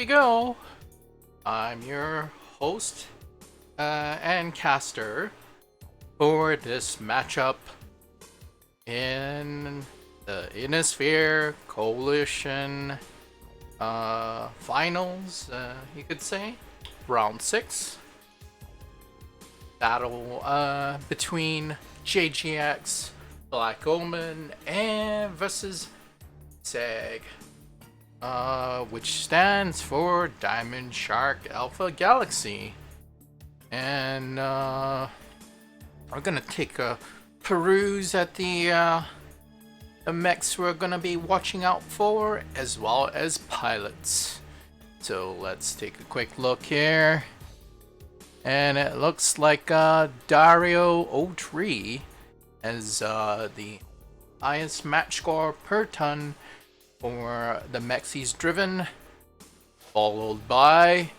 we go. I'm your host and caster for this matchup in the Inosphere Coalition finals, you could say. Round 6. Battle between JGX, Black Omen, and versus DSAG. Which stands for Diamond Shark Alpha Galaxy. And we're gonna take a peruse at the mechs we're gonna be watching out for, as well as pilots. So let's take a quick look here. And it looks like Dario 03 as the highest match score per ton for the mechs he's driven, followed by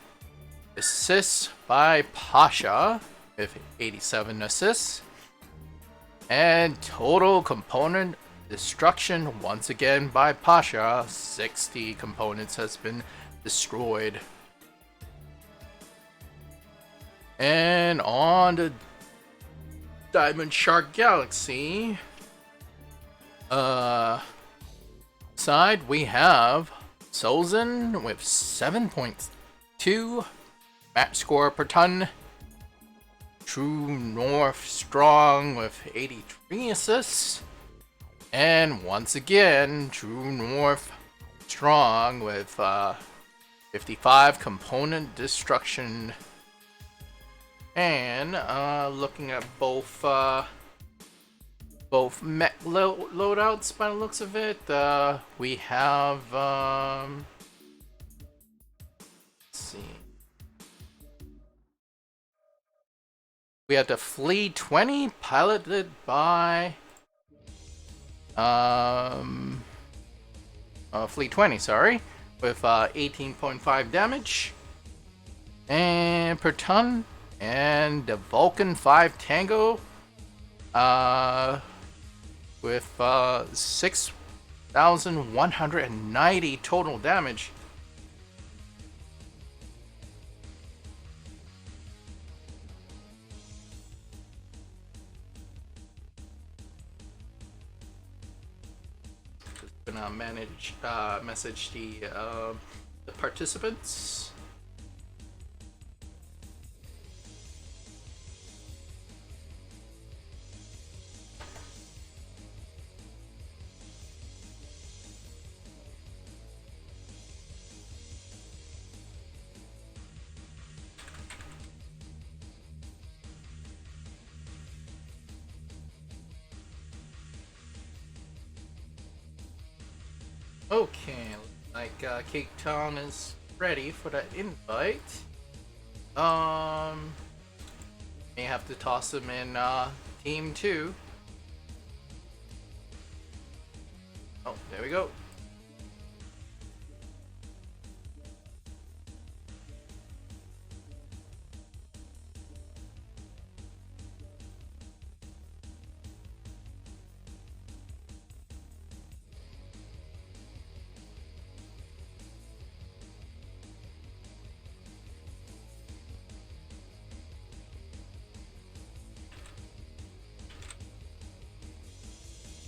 assists by Pasha with 87 assists, and total component destruction once again by Pasha. 60 components has been destroyed. And on the Diamond Shark Galaxy side, we have Solzen with 7.2 match score per ton. True North Strong with 83 assists. And once again, True North Strong with 55 component destruction. And looking at both mech loadouts by the looks of it, we have let's see, we have the Fleet 20 piloted by Fleet 20, sorry, with 18.5 damage and per ton. And the Vulcan 5 Tango with 6,190 total damage. Just gonna message the participants. Okay, like Cape Town is ready for that invite. May have to toss him in team 2. Oh, there we go.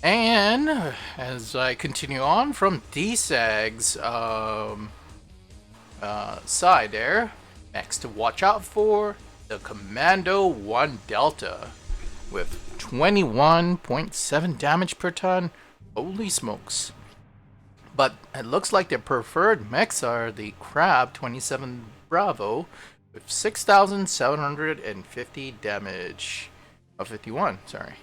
And as I continue on from DSAG's side there, next to watch out for the Commando 1 Delta with 21.7 damage per ton. Holy smokes. But it looks like their preferred mechs are the Crab 27 Bravo with 6,750 damage. 51, sorry.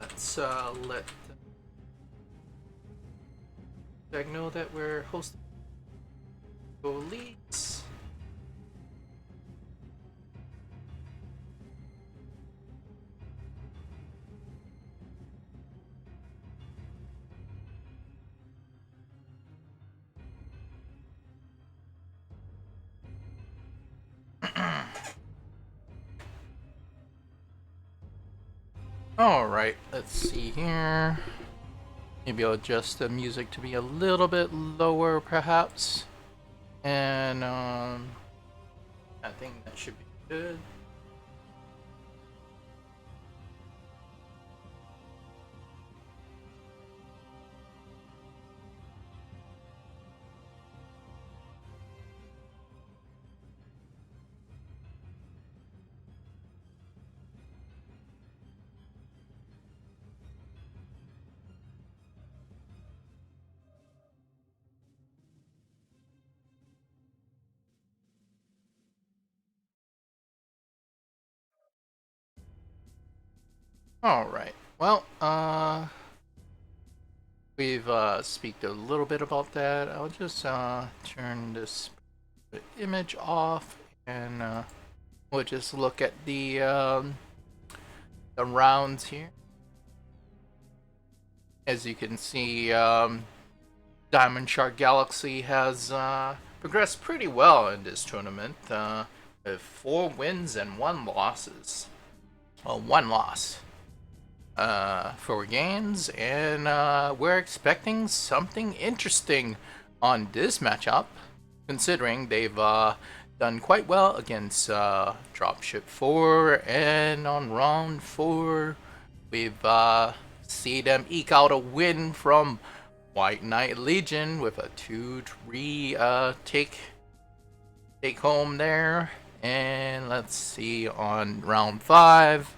Let's let DSAG know that we're hosting police. Alright, let's see here. Maybe I'll adjust the music to be a little bit lower, perhaps. And, I think that should be good. Alright, well, we've speaked a little bit about that. I'll just turn this image off, and we'll just look at the rounds here. As you can see, Diamond Shark Galaxy has progressed pretty well in this tournament, with 4 wins and 1 losses. Well, 1 loss. 4 games, and we're expecting something interesting on this matchup, considering they've done quite well against Dropship 4, and on round 4 we've seen them eke out a win from White Knight Legion with a 2-3 take home there. And let's see, on round 5,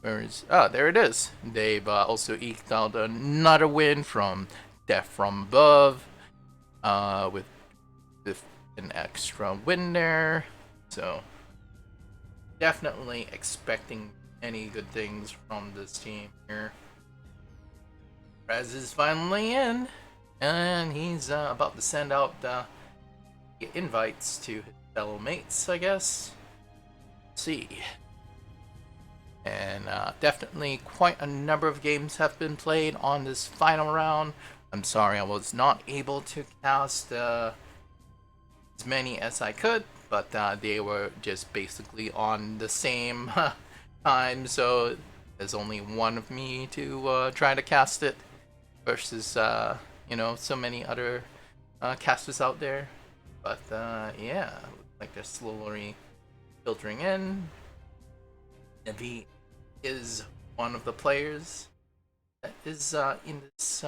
where is, there it is. They've also eked out another win from Death from Above, with an extra win there. So definitely expecting any good things from this team here. Rez is finally in, and he's about to send out the invites to his fellow mates, I guess. Let's see. And definitely quite a number of games have been played on this final round. I'm sorry I was not able to cast as many as I could, but they were just basically on the same time, so there's only one of me to try to cast it versus you know, so many other casters out there. But yeah, looks like they're slowly filtering in. Navi is one of the players that is in this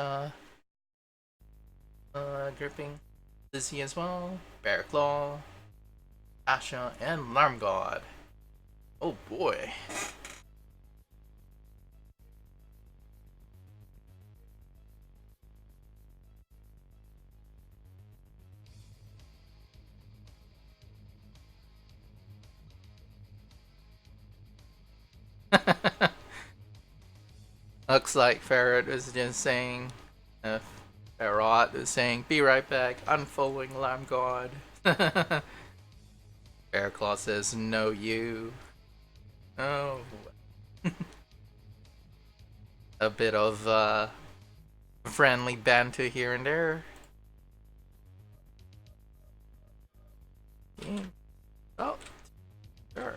grouping. Lizzie as well, Bear Claw, Asha, and Alarm God. Oh boy. Looks like Ferret is just saying, Ferrot is saying, be right back, unfollowing Alarm God. Bearclaw says, no you. Oh. A bit of friendly banter here and there. Yeah. Oh, sure.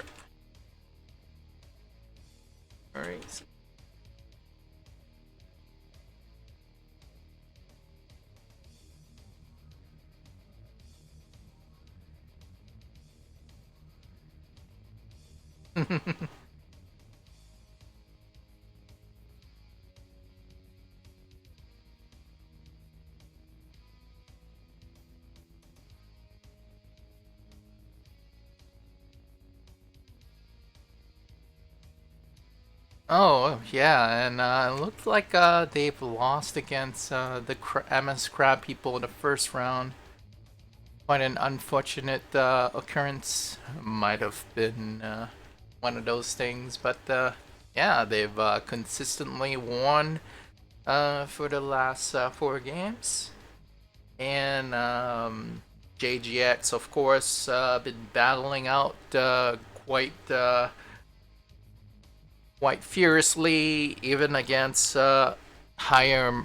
Alright. Oh, yeah, and it looks like they've lost against the MS Crab people in the first round. Quite an unfortunate occurrence. Might have been one of those things. But yeah, they've consistently won for the last 4 games. And JGX, of course, been battling out quite quite furiously, even against higher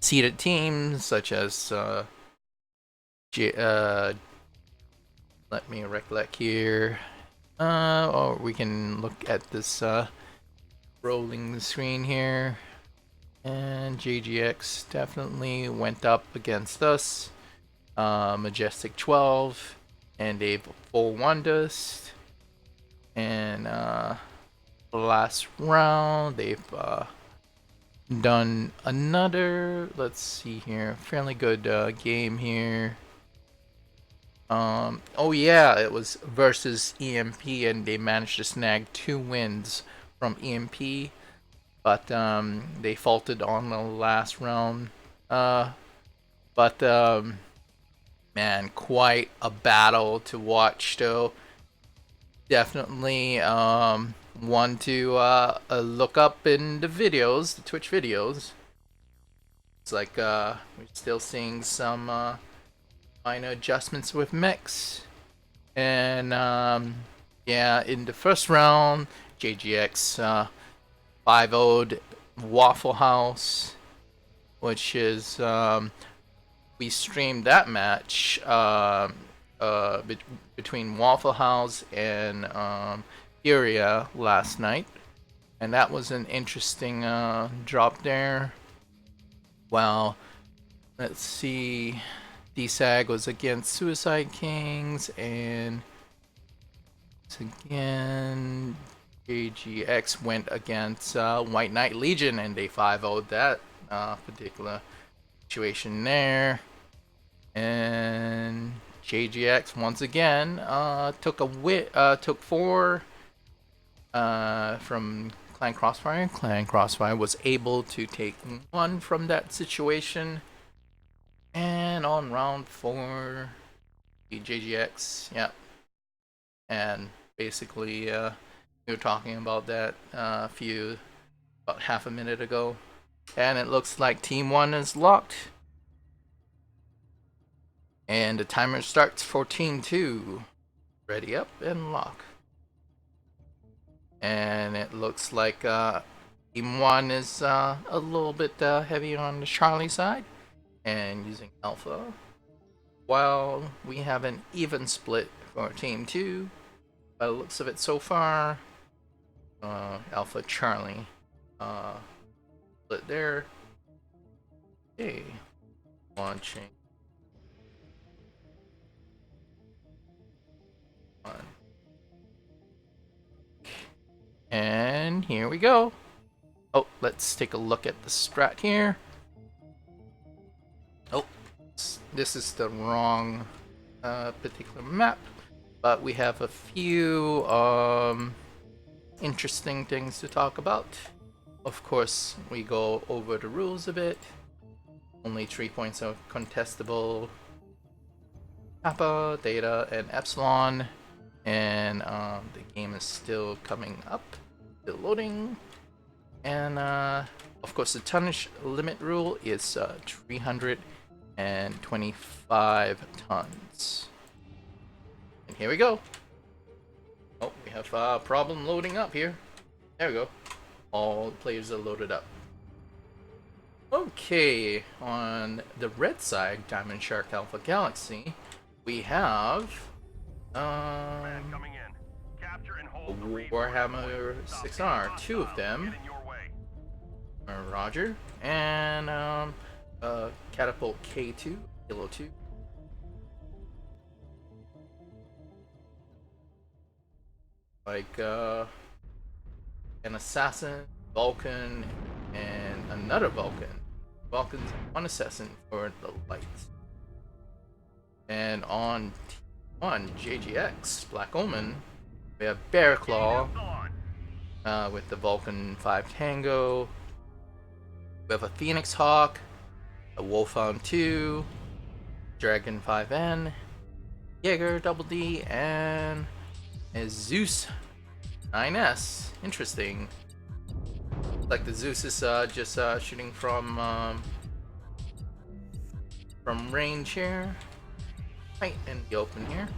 seeded teams such as let me recollect here. Or we can look at this rolling screen here. And JGX definitely went up against us. Majestic 12, and they've full one dust. And last round they've done another, let's see here, fairly good game here. Oh yeah, it was versus EMP, and they managed to snag 2 wins from EMP, but they faltered on the last round. But man, quite a battle to watch though. Definitely one to look up in the videos, the Twitch videos. It's like we're still seeing some minor adjustments with mix. And yeah, in the first round, JGX 5-0'd Waffle House, which is we streamed that match between Waffle House and Furia last night, and that was an interesting drop there. Well, let's see, DSAG was against Suicide Kings, and again JGX went against White Knight Legion, and they 5-0'd that particular situation there. And JGX once again took 4 from Clan Crossfire. Clan Crossfire was able to take 1 from that situation. And on round 4, JGX, yeah. And basically, we were talking about that about half a minute ago. And it looks like Team 1 is locked. And the timer starts for Team 2. Ready up and lock. And it looks like Team 1 is a little bit heavy on the Charlie side and using Alpha, while we have an even split for Team 2 by the looks of it so far. Alpha Charlie split there. Okay, launching on. And here we go. Oh, let's take a look at the strat here. Oh, this is the wrong particular map, but we have a few interesting things to talk about. Of course, we go over the rules a bit. Only 3 points are contestable. Kappa, Theta, and Epsilon. And the game is still coming up, still loading. And of course, the tonnage limit rule is 325 tons. And here we go. Oh, we have a problem loading up here. There we go. All the players are loaded up. Okay, on the red side, Diamond Shark Alpha Galaxy, we have Warhammer 6R, 2 of them. Roger. And Catapult K2, Kilo 2. Like an assassin, Vulcan, and another Vulcan. Vulcan's one assassin for the lights. And on T1 JGX Black Omen, we have Bear Claw with the Vulcan 5 Tango. We have a Phoenix Hawk, a Wolfhound 2, Dragon 5N, Jaeger Double D, and is Zeus 9S. Interesting. Like the Zeus is just shooting from range here, right in the open here.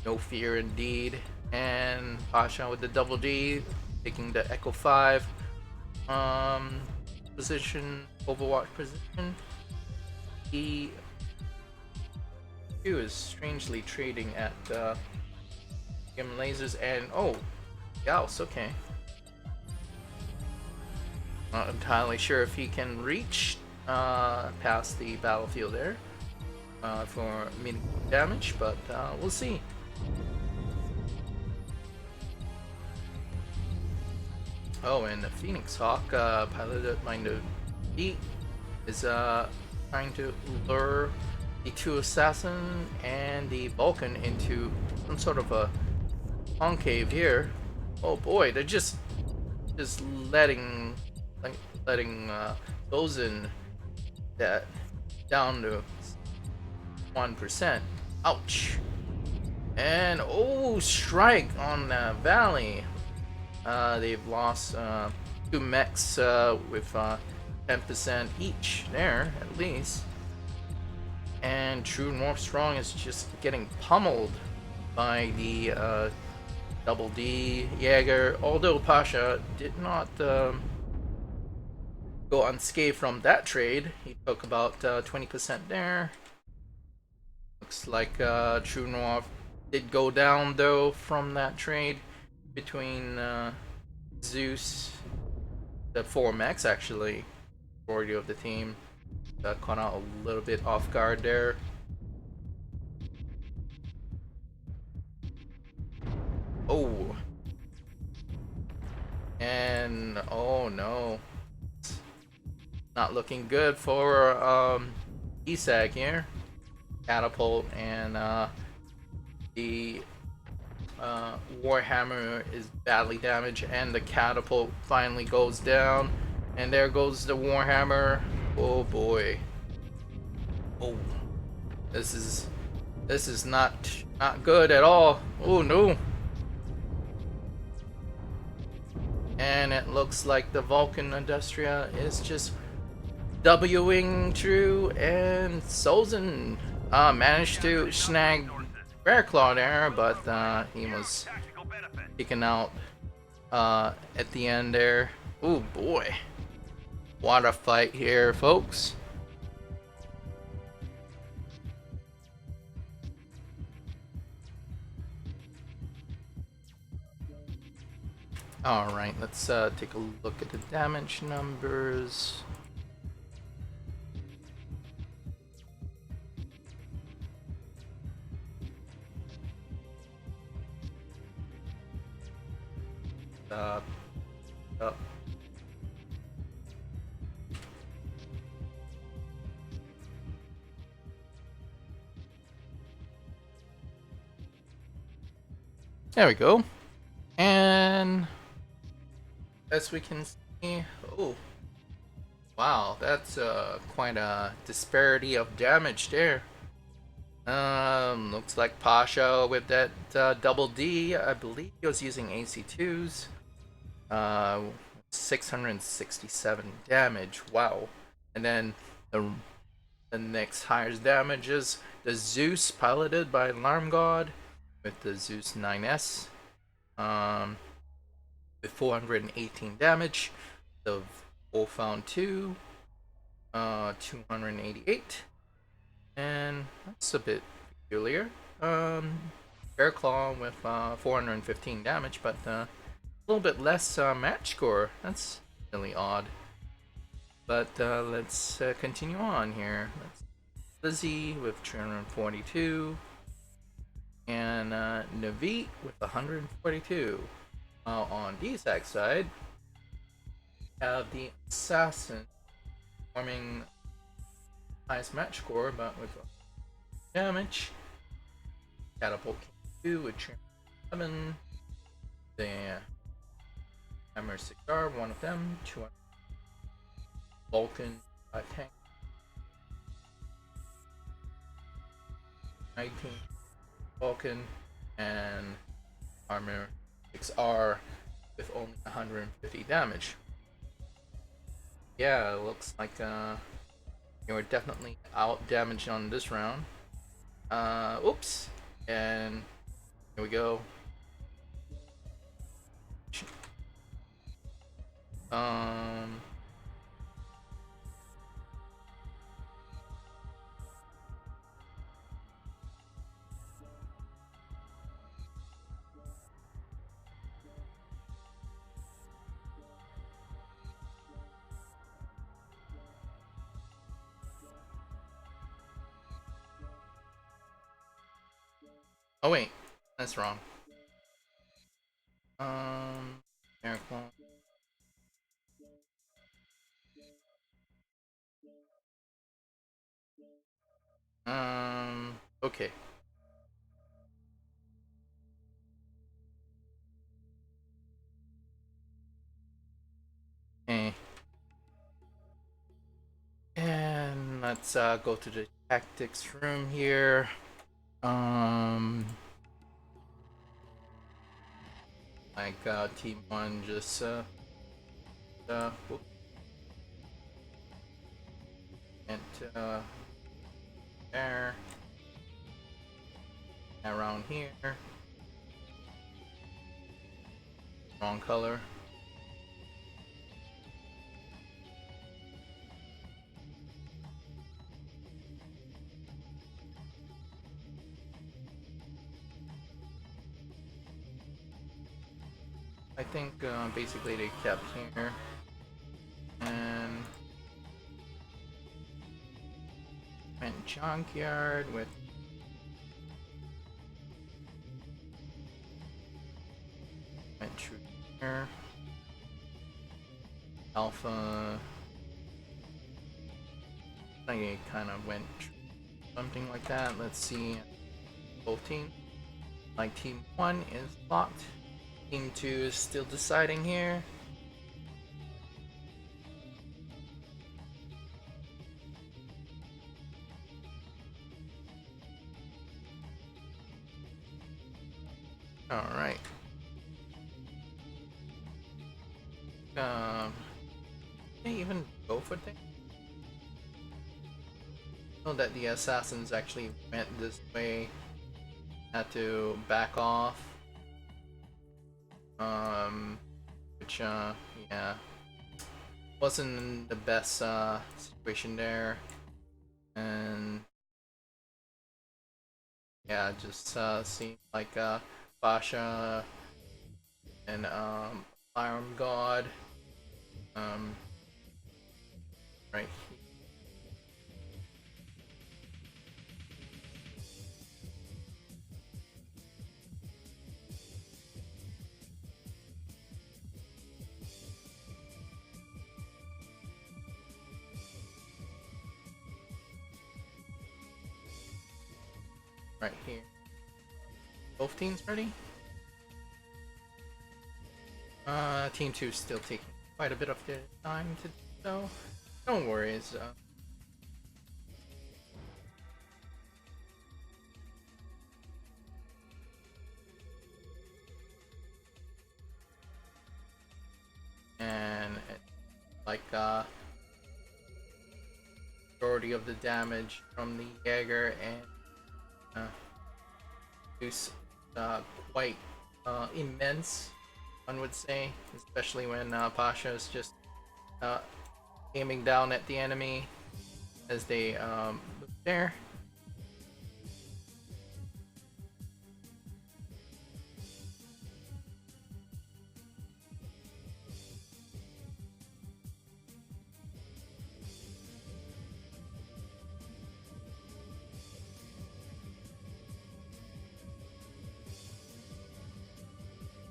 No fear indeed. And Pasha with the double D, taking the Echo 5 position, Overwatch position. He is strangely trading at Gim lasers and oh, Gauss. Okay. Not entirely sure if he can reach past the battlefield there for meaningful damage, but we'll see. Oh, and the Phoenix Hawk, piloted by Navy, is trying to lure the two assassin and the Vulcan into some sort of a concave here. Oh boy, they're just letting those in that down to 1%. Ouch. And oh, strike on Valley. They've lost 2 mechs with 10% each there, at least. And True North Strong is just getting pummeled by the Double D Jaeger. Although Pasha did not go unscathed from that trade. He took about 20% there. Looks like True North did go down though from that trade between Zeus, the 4 mechs actually, majority of the team got caught out a little bit off guard there. Oh, and oh no, not looking good for DSAG here. Catapult and the Warhammer is badly damaged, and the catapult finally goes down, and there goes the Warhammer. Oh boy. Oh, this is not good at all. Oh no. And it looks like the Vulcan Industria is just Wing through, and Solzen managed to snag Bear Claw there, but he was taken out at the end there. Oh boy, what a fight here, folks. Alright, let's take a look at the damage numbers. Up. There we go. And as we can see, oh wow, that's quite a disparity of damage there. Looks like Pasha with that double D. I believe he was using AC2s. 667 damage. Wow. And then the next highest damage is the Zeus, piloted by Alarm God, with the Zeus 9S. With 418 damage. The Wolfhound 2, 288. And that's a bit peculiar. Bear Claw with 415 damage, but a little bit less match score. That's really odd. But let's continue on here. Lizzie with 242. And Naveet with 142. On DSAG side, we have the Assassin forming highest match score, but with damage. Catapult King 2 with 7. The Hammer 6R, one of them. 200. Vulcan 5 tank. 19. Vulcan and armor 6R with only 150 damage. Yeah, it looks like you were definitely out damaged on this round. Oops. And here we go. Um. Oh wait, that's wrong. Miracle. Okay. Eh. And let's go to the tactics room here. Like team one just whoop, and there, around here, wrong color. I think basically they kept here and went junkyard with went through here. Alpha. I kind of went something like that. Let's see. Both teams. Like team one is locked. Team two is still deciding here. All right. They even go for things? Know that the assassins actually went this way. Had to back off. Which yeah, wasn't the best situation there, and yeah, just seemed like Basha and Firearm God um right right here. Both teams ready? Team 2 is still taking quite a bit of their time to do so. No worries. And like majority of the damage from the Jaeger and is quite immense, one would say, especially when Pasha is just aiming down at the enemy as they move there.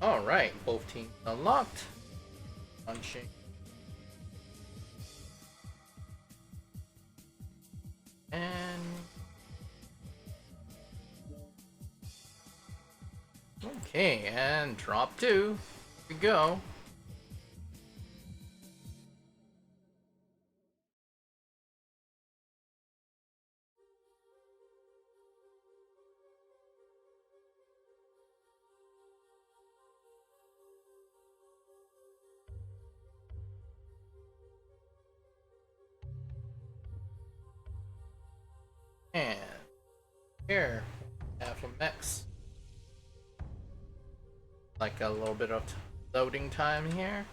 Alright, both teams unlocked. Punching. And okay, and drop 2. Here we go. And here we have a mix. Like a little bit of loading time here.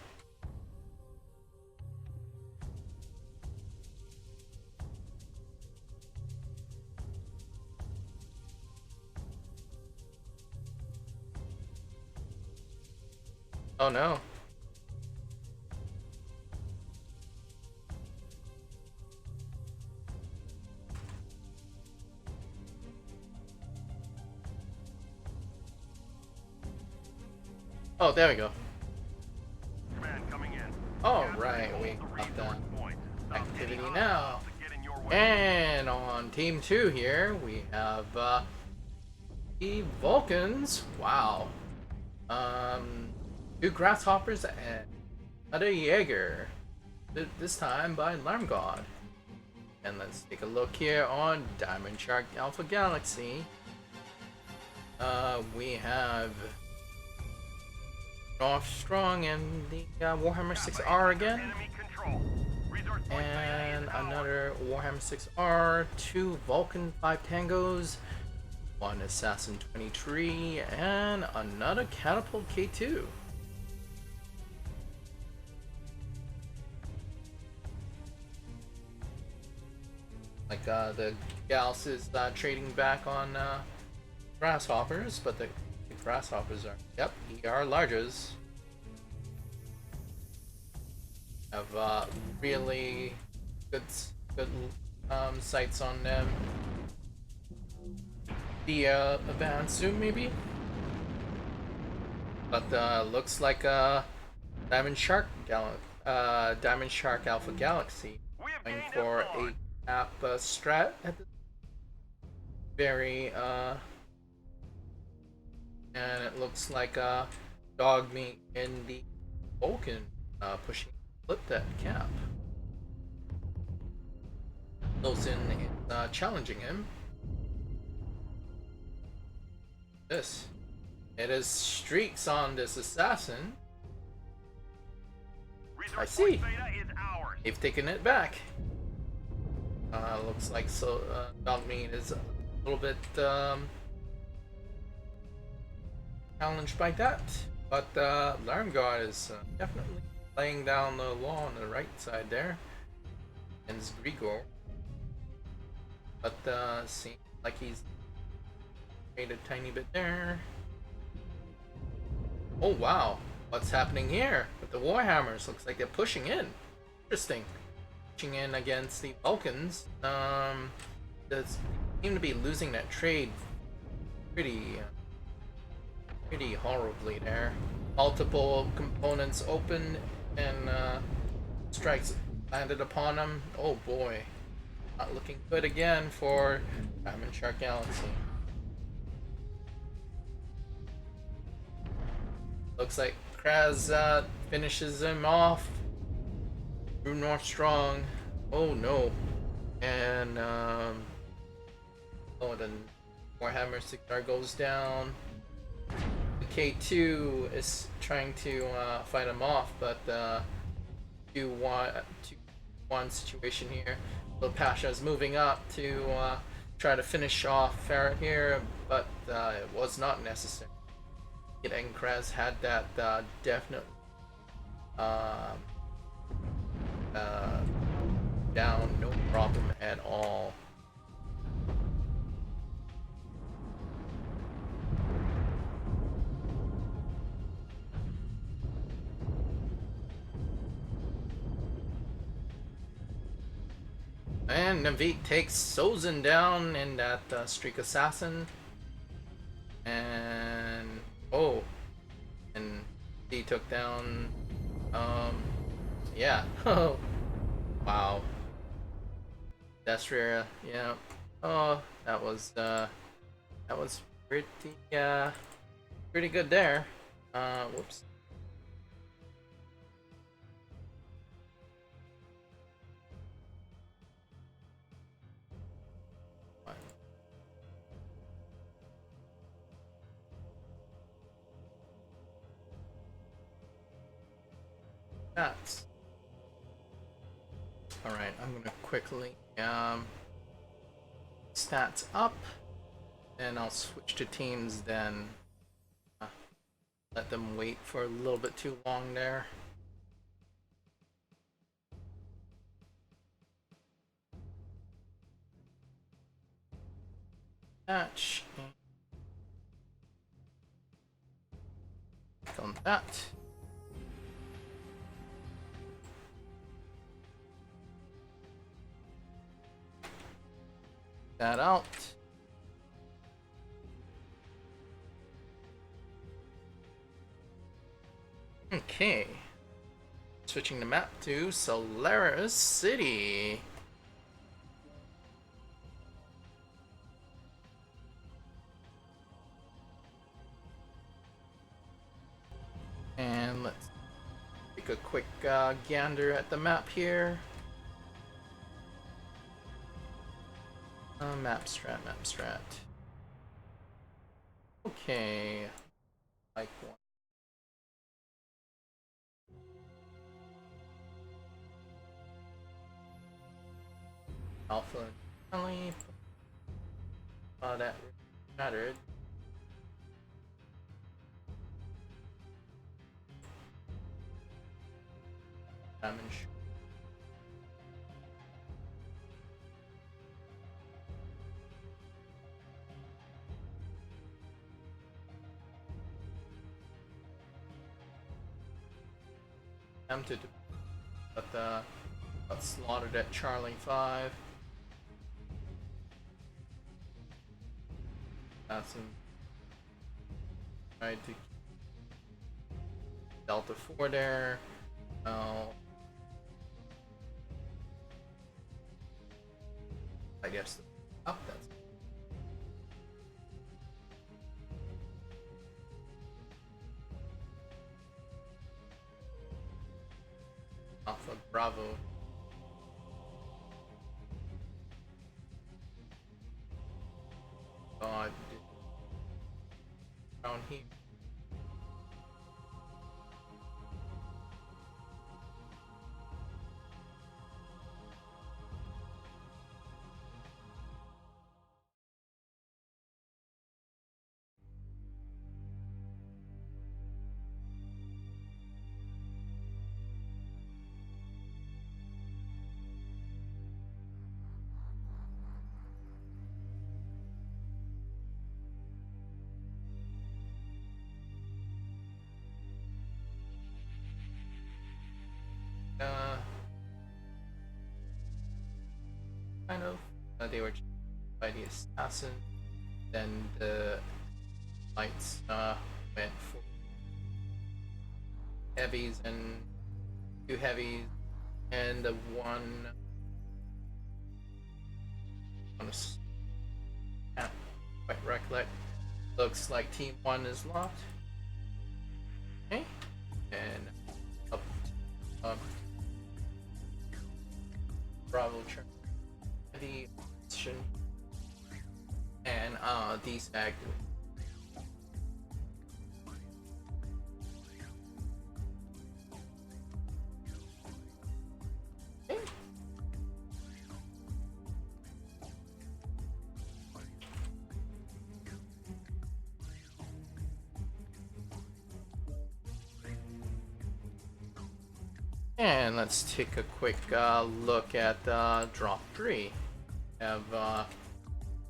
Oh no. Oh, there we go. Alright, we got that activity now. And on team 2 here, we have the Vulcans. Wow. 2 Grasshoppers and another Jaeger. This time by Alarm God. And let's take a look here on Diamond Shark Alpha Galaxy. We have North Strong and the Warhammer 6R again. And another Warhammer 6R, 2 Vulcan 5 Tangos, 1 Assassin 23, and another Catapult K2. Like the Gals is trading back on Grasshoppers, but the Grasshoppers are, yep, ER larges. Have really good sights on them. The advanced zoom maybe, but looks like Diamond Shark Alpha Galaxy going for a cap strat at the very and it looks like dog meat in the Vulcan pushing flip that cap. Wilson is challenging him. This. It is streaks on this assassin. I see. They've taken it back. Looks like so Dogmeat is a little bit challenged by that. But Alarm God is definitely laying down the law on the right side there. And it's Grigor. But seems like he's made a tiny bit there. Oh wow, what's happening here with the Warhammers? Looks like they're pushing in. Interesting. Pushing in against the Vulcans. They seem to be losing that trade pretty horribly there. Multiple components open and strikes landed upon them. Oh boy. Not looking good again for Diamond Shark Galaxy. Looks like Kraz finishes him off. Through North Strong. Oh no. And oh, then Warhammer 6R goes down. The K2 is trying to fight him off, but 2-1 situation here. So Pasha is moving up to try to finish off Ferret here, but it was not necessary. And Kraz had that definitely down, no problem at all. And Navik takes Sozin down in that Streak Assassin. And oh, and he took down yeah. Oh wow. Destria, yeah. Oh, that was pretty pretty good there. Whoops. That's alright. I'm gonna quickly stats up, and I'll switch to teams then. Let them wait for a little bit too long there. Match. Click on that. That out. Okay. Switching the map to Solaris City. And let's take a quick gander at the map here. Map strat. Okay. Like one. Alpha only. That mattered. Damage. Tempted to, but got slaughtered at Charlie 5. That's him. Tried to Delta 4 there. Oh. I guess up that's Alpha Bravo. God. Down here. Kind of. They were by the assassin. Then the lights went for heavies and 2 heavies, and the one. Can't quite recollect. Looks like team 1 is locked. Okay, and up. Bravo turn the option and DSAG. Okay. And let's take a quick look at drop 3. Have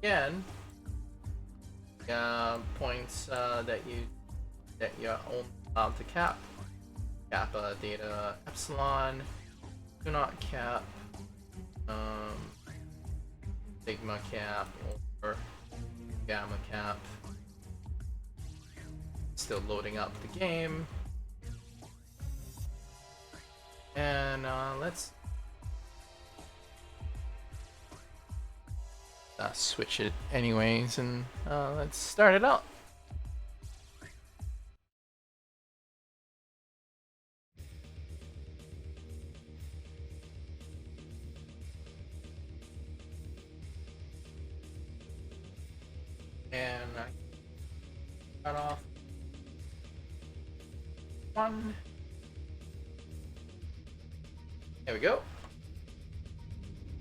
again points that you're only allowed to cap. Cap data epsilon. Do not cap sigma cap or gamma cap. Still loading up the game. And let's switch it anyways, and let's start it out. And I cut off 1. There we go.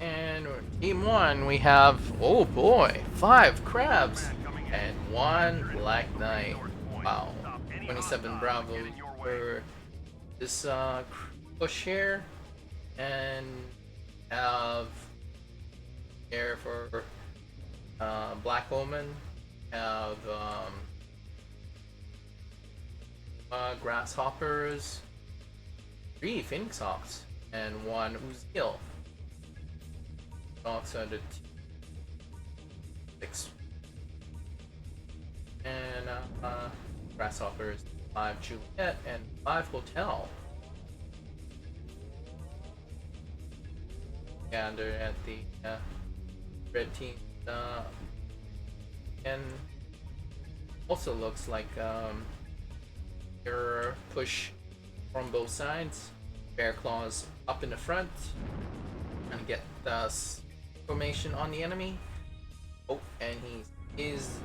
And team 1, we have, oh boy, 5 crabs and 1 black knight. Wow, 27 Bravo for this push here, and have here for Black Omen, have Grasshoppers, 3 Phoenix Hawks, and 1 Uzil. Hawks under 6. And Grasshoppers, 5 Juliet, and 5 Hotel. Gander at the red team, and also looks like your push from both sides. Bear Claws up in the front and get the formation on the enemy. Oh, and he is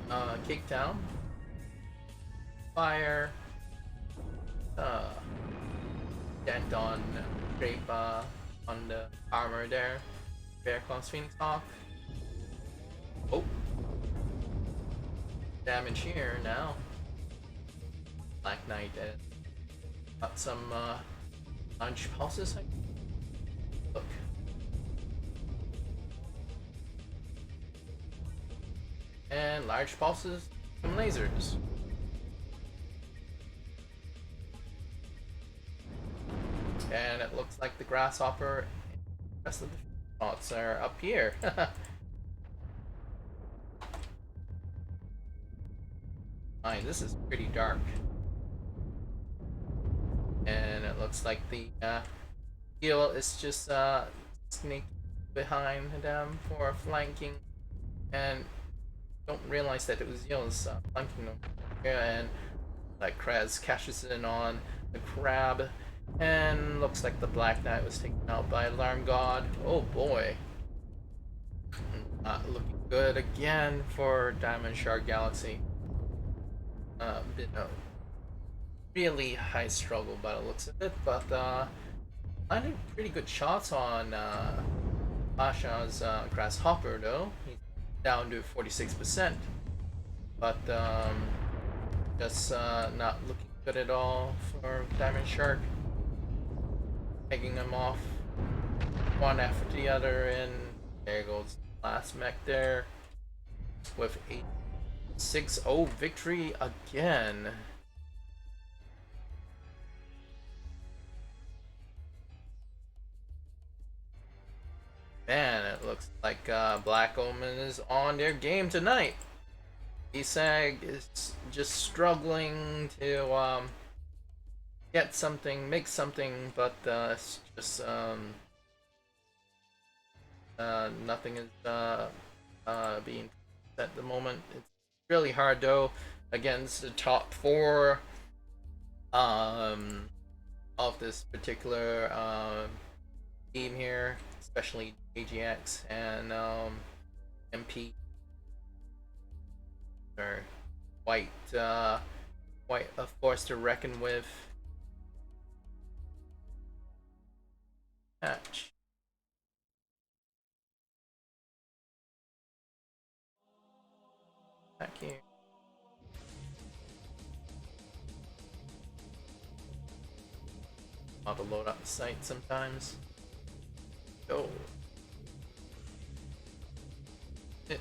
kicked down. Fire. Dent on Grape on the armor there. Bear Claws Phoenix Hawk. Oh. Damage here now. Black Knight got some launch pulses. Look. And large pulses and lasers. And it looks like the Grasshopper and the rest of the shots are up here. Fine, this is pretty dark. And it looks like the heel is just sneaking behind them for flanking, and don't realize that it was Yill's flanking them. And like Kraz cashes in on the crab, and looks like the Black Knight was taken out by Alarm God. Oh boy. Looking good again for Diamond Shark Galaxy. Been a really high struggle by the looks of it, but landed pretty good shots on Pasha's Grasshopper though. He's down to 46%, but just not looking good at all for Diamond Shark. Pegging him off one after the other, and there goes the last mech there with a 6-0 victory again. Man, it looks like Black Omen is on their game tonight. DSAG is just struggling to get something, make something, but it's just nothing is being at the moment. It's really hard though against the top 4 of this particular team here, especially JGX and MP. Are quite a force to reckon with. Match. Back here. I'll have to load up the site sometimes. Go. It.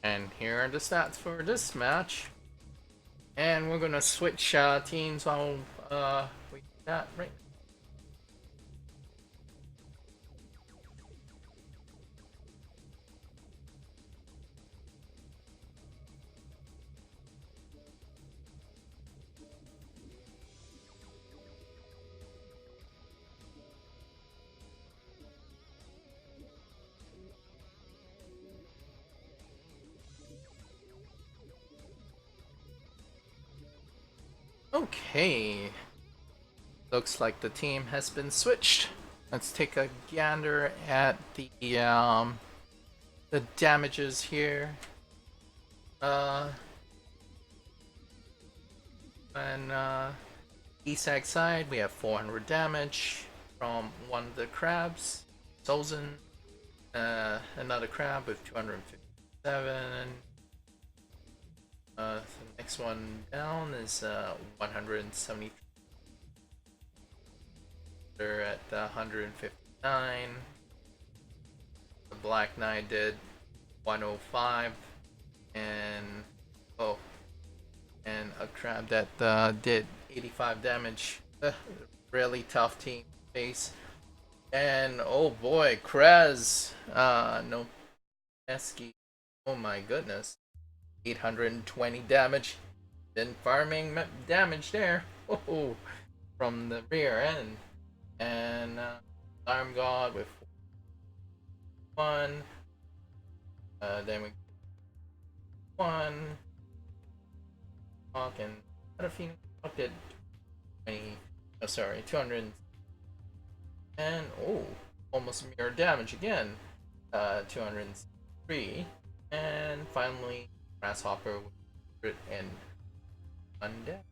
And here are the stats for this match. And we're gonna switch teams while we do that right. Okay, looks like the team has been switched. Let's take a gander at the damages here. And DSAG side, we have 400 damage from one of the crabs, Solzen. Another crab with 257. The next one down is 170. They're at 159. The Black Knight did 105, and and a crab that did 85 damage. Really tough team face. And oh boy, Krez, no Pesky. Oh my goodness, 820 damage. Been farming damage there. Oh, from the rear end. And Alarm God with 1. Then we 1. Hawk and Phoenix Hawk did 20. Oh, sorry, 200. And oh, almost mirror damage again. 203. And finally, Grasshopper with 101 death.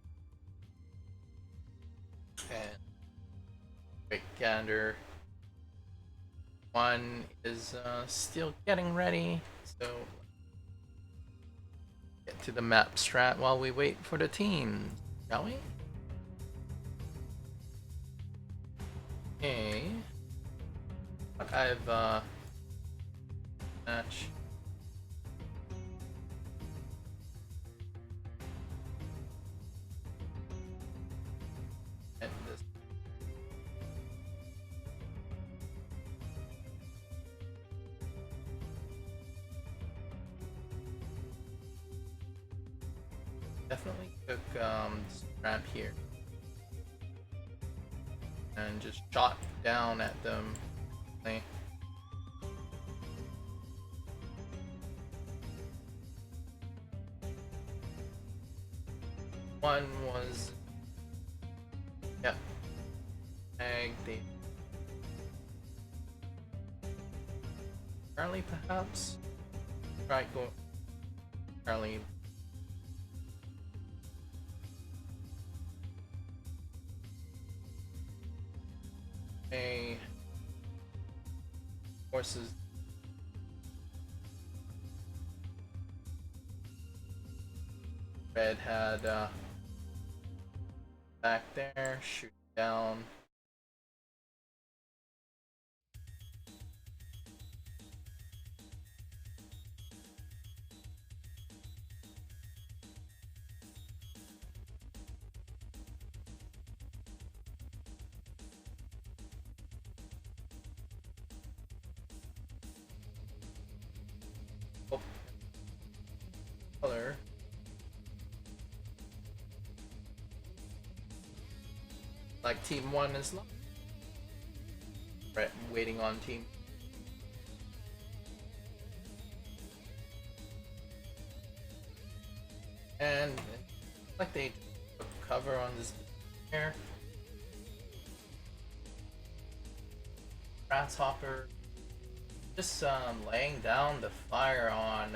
And quick gander. One is still getting ready, so get to the map strat while we wait for the team, shall we? Okay. I've match. And this. Definitely took strat here. And just shot down at them. One was, yeah, the Charlie perhaps. Right, go Charlie. Horses. Red had back there, shoot down. Oh. Color. Like team 1 is lost. Right, waiting on team. And like they took cover on this here. Grasshopper just laying down the fire on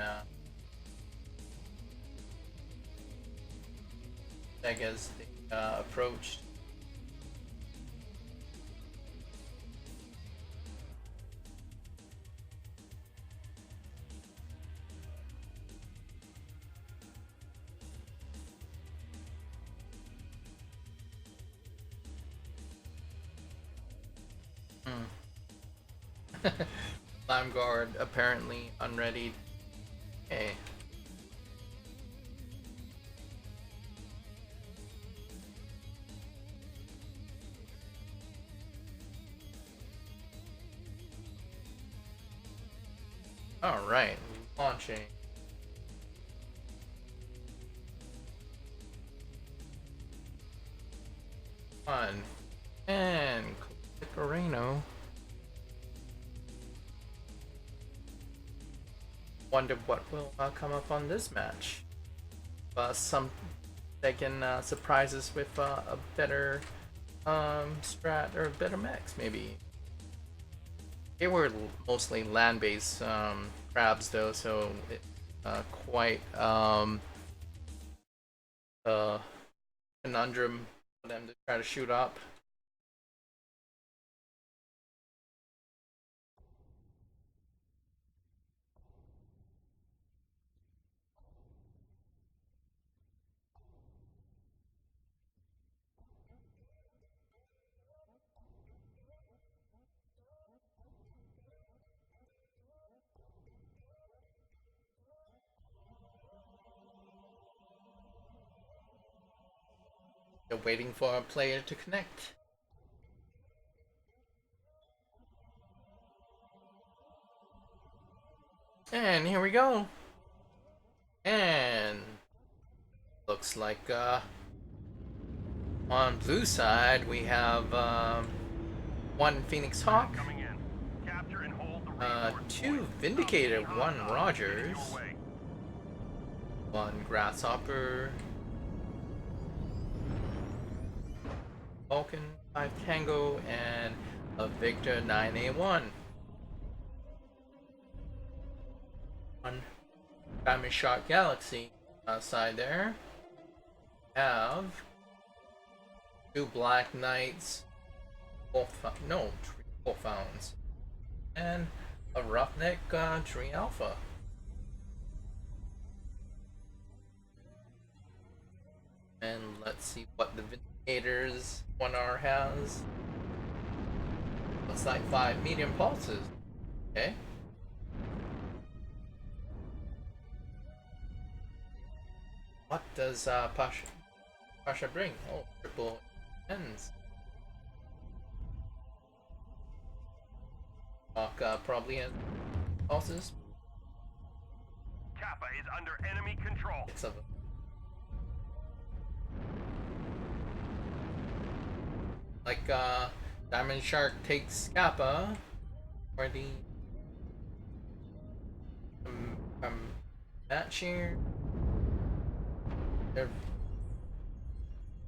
as they approached. Lime guard apparently unready. Okay. All right, launching. One and Clicoreno. Wonder what will come up on this match. Some they can surprise us with a better strat or better mechs maybe. They were mostly land-based crabs though, so it quite conundrum for them to try to shoot up. They're waiting for a player to connect. And here we go. And looks like on blue side we have one Phoenix Hawk, two Vindicator, one Rogers, one Grasshopper, Vulcan 5 Tango, and a Victor 9A1. On Diamond Shot Galaxy side there, have two Black Knights, triple Founds, and a Roughneck Tree Alpha. And let's see what the Vindicators 1R has. Looks like 5 medium pulses. Okay. What does Pasha bring? Oh, triple ends. Hawk probably has pulses. Kappa is under enemy control. 6 of them. Like Diamond Shark takes Kappa for the match here.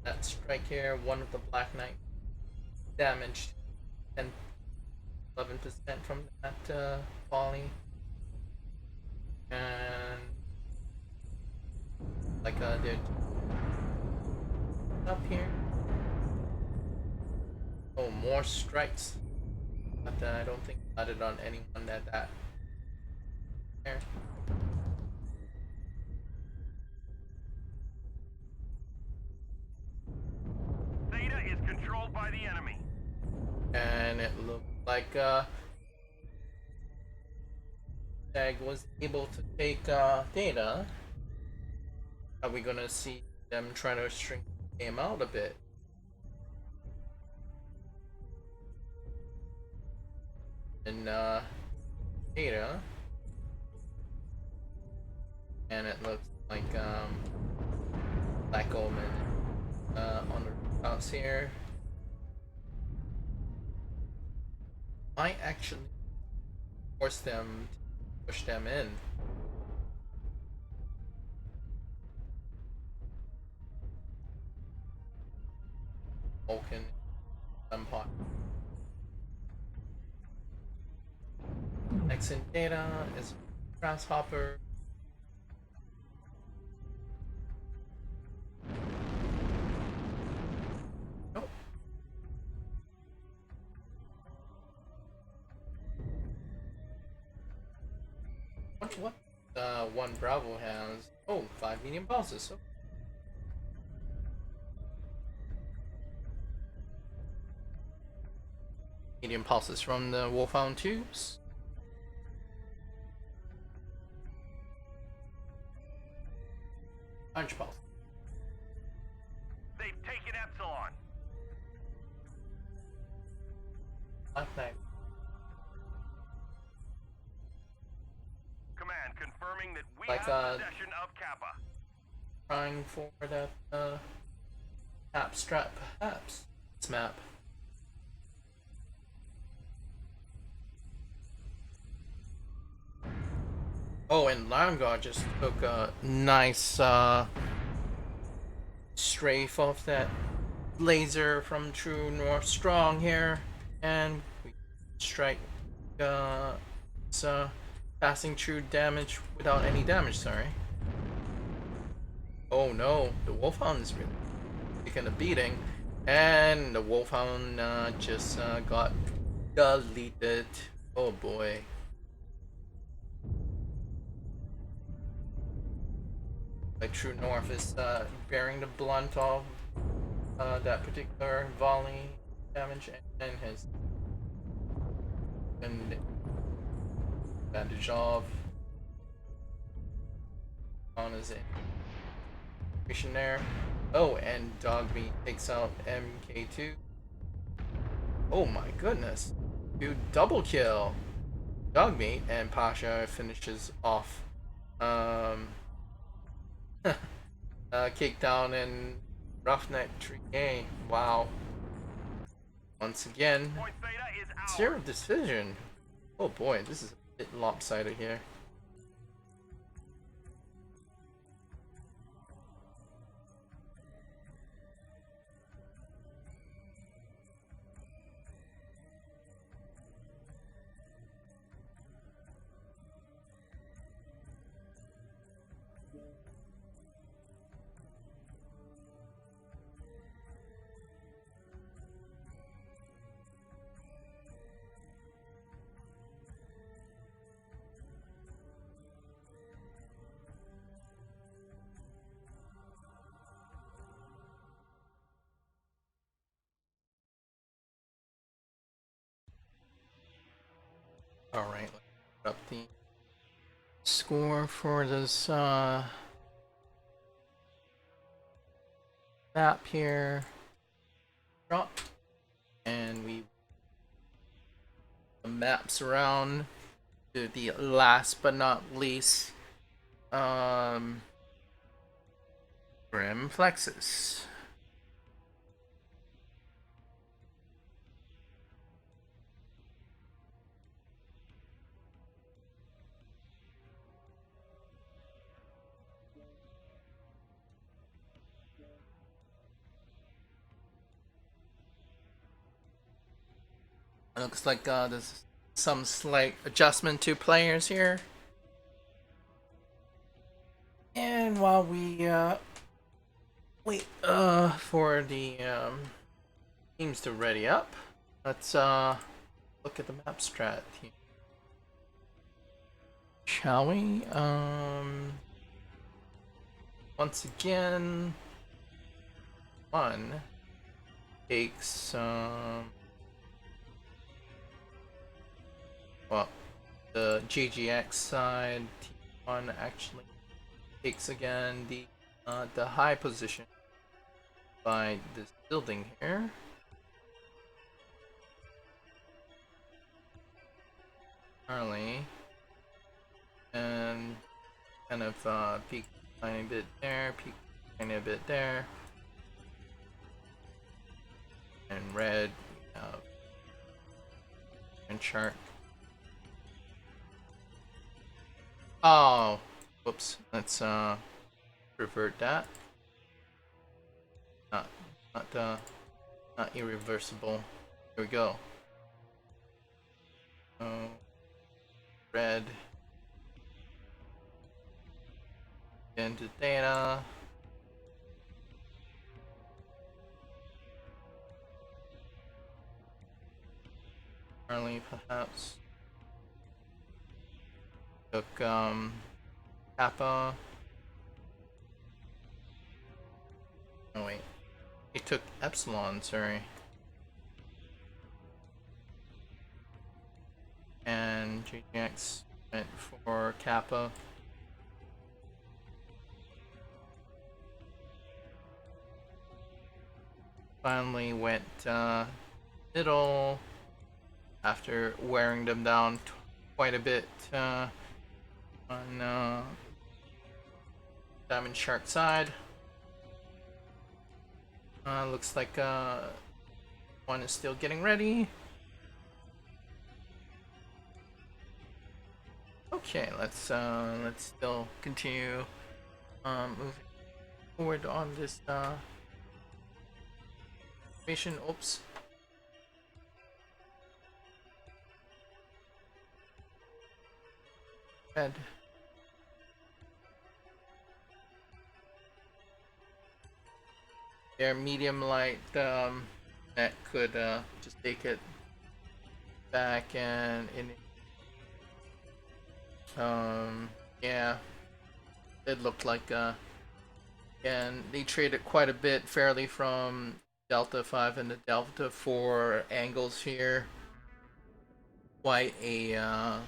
That strike here, one of the Black Knight damaged 10-11% from that volley. And like did up here. Oh, more strikes. But I don't think I landed on anyone that there. Theta is controlled by the enemy. And it looked like DSAG was able to take Theta. Are we gonna see them trying to string the game out a bit? And Theta. And it looks like Black Omen on the routes here. Might actually force them to push them in. Vulcan, some pot. Next in data is Grasshopper. Nope. What? One Bravo has 5 medium pulses. So medium pulses from the Wolfhound 2s. Punch pulse. They've taken Epsilon. Black Knight. Command confirming that we Like, have possession of Kappa. Trying for that map strat perhaps. This map. Oh, and Lion God just took a nice strafe off that laser from True North Strong here, and we strike it's passing true damage without any damage, sorry. Oh no, the Wolfhound's really taking a beating, and the Wolfhound just got deleted. Oh boy. Like True North is bearing the blunt of that particular volley damage, and his advantage of on his information there. Oh, and Dogmeat takes out MK2. Oh my goodness. Dude, double kill. Dogmeat, and Pasha finishes off Kickdown and Roughneck 3A. Wow. Once again, Point Theta is ours. zero decision. Oh boy, this is a bit lopsided here. Alright, let's put up the score for this map here. Drop. And we maps around to the last but not least Grim Flexus. It looks like there's some slight adjustment to players here. And while we wait for the teams to ready up, let's look at the map strat here. Shall we? Once again, one takes well, the JGX side, T1 actually takes again the high position by this building here. Early, and kind of peek a tiny bit there, peek a tiny bit there, and red we have and shark. Oh, whoops. Let's revert that. Not irreversible. Here we go. Oh, red. Into Theta. Early, perhaps. Took Kappa. Oh wait, he took Epsilon. Sorry. And JGX went for Kappa. Finally went middle after wearing them down quite a bit on Diamond Shark side. Looks like one is still getting ready. Okay, let's still continue moving forward on this situation. Oops. Red. Their medium light that could just take it back and in. Yeah, it looked like and they traded quite a bit fairly from Delta 5 and the Delta 4 angles here. Quite a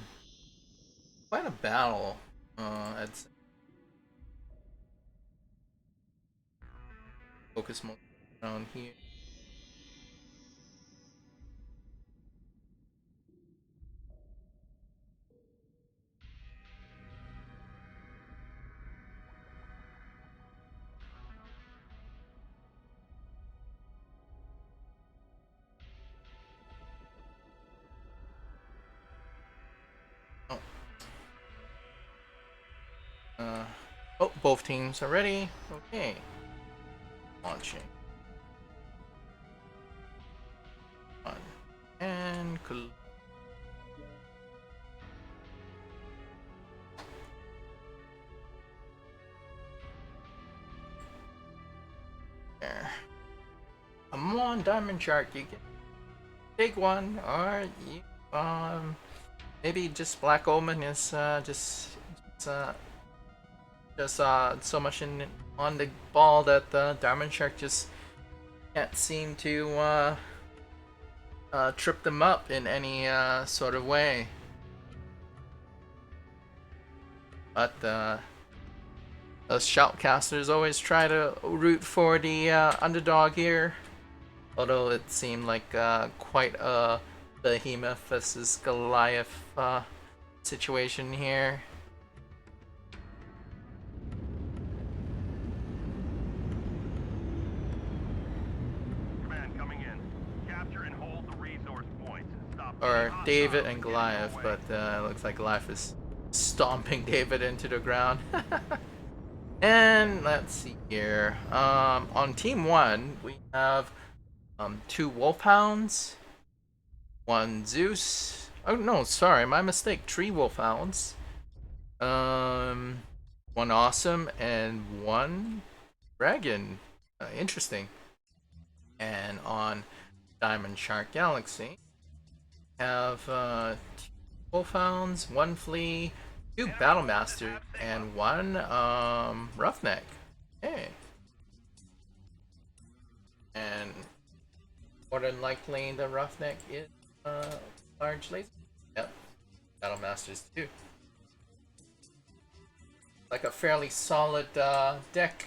battle. I'd say. Focus more around here. Oh. Oh, both teams are ready. Okay. Launching. On. And there. Come on, Diamond Shark, you can take one, or you, maybe just Black Omen is just so much on the ball that the Diamond Shark just can't seem to trip them up in any sort of way. But those shoutcasters always try to root for the underdog here. Although it seemed like quite a behemoth versus Goliath situation here. Command coming in. Capture and hold the resource points. Stop Or any David hostiles and from getting Goliath, away. but it looks like Goliath is stomping David into the ground. And let's see here. On team 1, we have 2 Wolfhounds, 1 Zeus. Oh no, sorry, my mistake. 3 Wolfhounds. 1 Awesome and 1 Dragon. Interesting. And on Diamond Shark Galaxy, have 2 Wolfhounds, 1 Flea, 2 Battlemasters, and 1 Roughneck. Okay. And more than likely the Roughneck is large laser. Yep. Battlemasters too. Like a fairly solid deck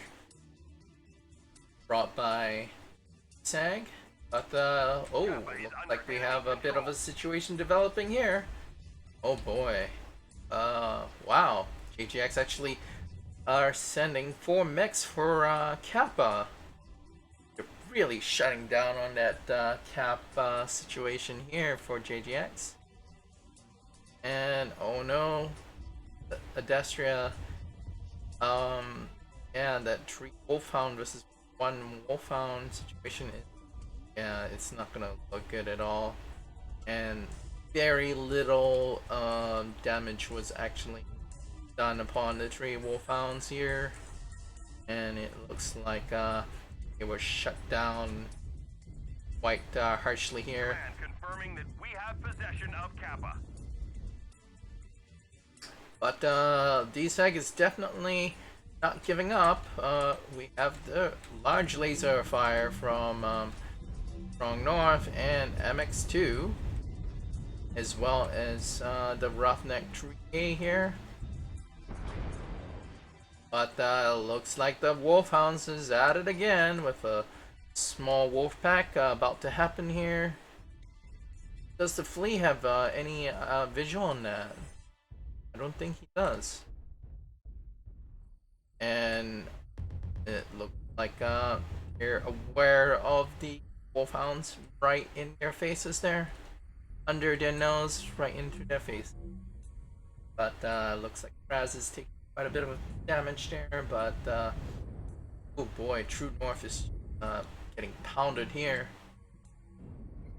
brought by DSAG. But oh, looks like we have a bit of a situation developing here. Oh boy. Wow. JGX actually are sending 4 mechs for Kappa. They're really shutting down on that Cap situation here for JGX. And oh no, Adestria. Yeah, that 3 Wolfhound versus 1 Wolfhound situation is, yeah, it's not gonna look good at all. And very little damage was actually done upon the 3 Wolfhounds here, and it looks like it was shut down quite harshly here. Command confirming that we have possession of Kappa. But DSAG is definitely not giving up. We have the large laser fire from Strong North and MX2, as well as the Roughneck 3K here. But looks like the Wolfhounds is at it again with a small wolf pack about to happen here. Does the Flea have any visual on that? I don't think he does. And it looks like you're aware of the Wolfhounds right in their faces there. Under their nose, right into their face. But looks like Raz is taking quite a bit of damage there, but oh boy, True North is getting pounded here.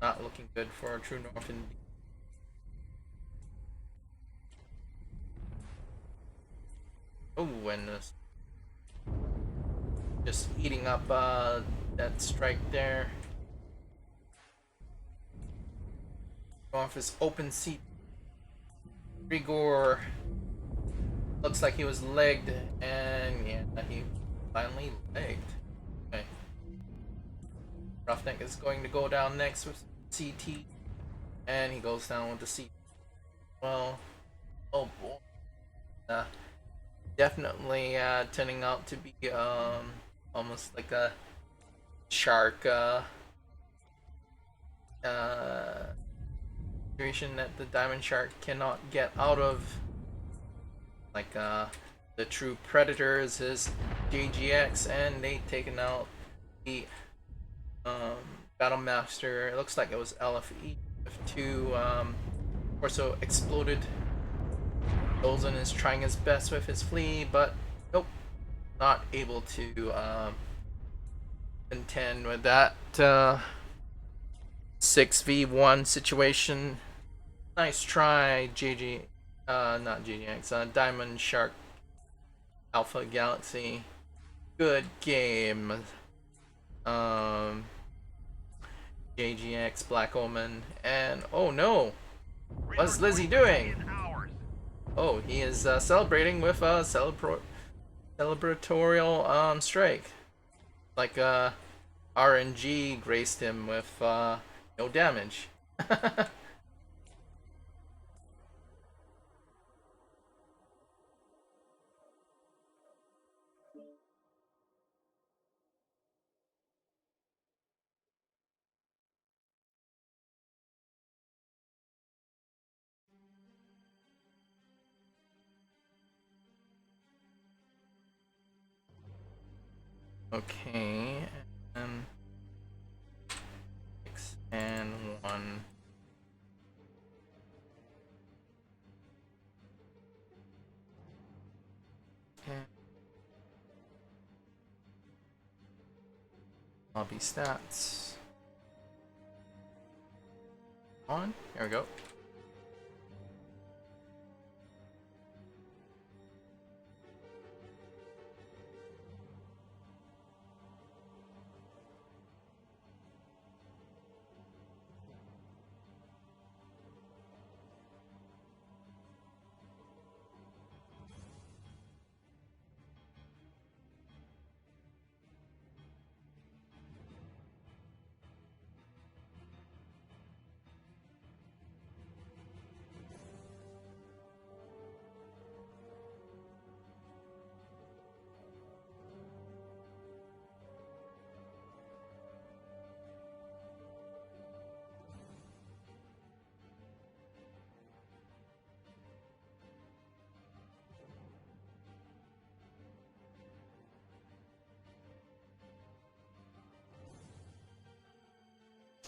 Not looking good for True North indeed. Oh, and just eating up that strike there. Going for his open seat. Grigor looks like he was legged, and yeah, he finally legged. Okay. Roughneck is going to go down next with CT, and he goes down with the CT. Well, oh boy. Definitely turning out to be almost like a shark situation that the diamond shark cannot get out of. Like the true predators is JGX, and they taken out the battle master. It looks like it was LFE with two torso exploded. Golden is trying his best with his flea, but nope, not able to contend with that 6v1 situation. Nice try, not JGX, Diamond Shark Alpha Galaxy. Good game. JGX Black Omen, and oh no, what's Lizzie doing? Oh, he is celebrating with a celebratorial strike. Like RNG graced him with no damage. Okay, and 6 and 1. Lobby stats. On. Here we go.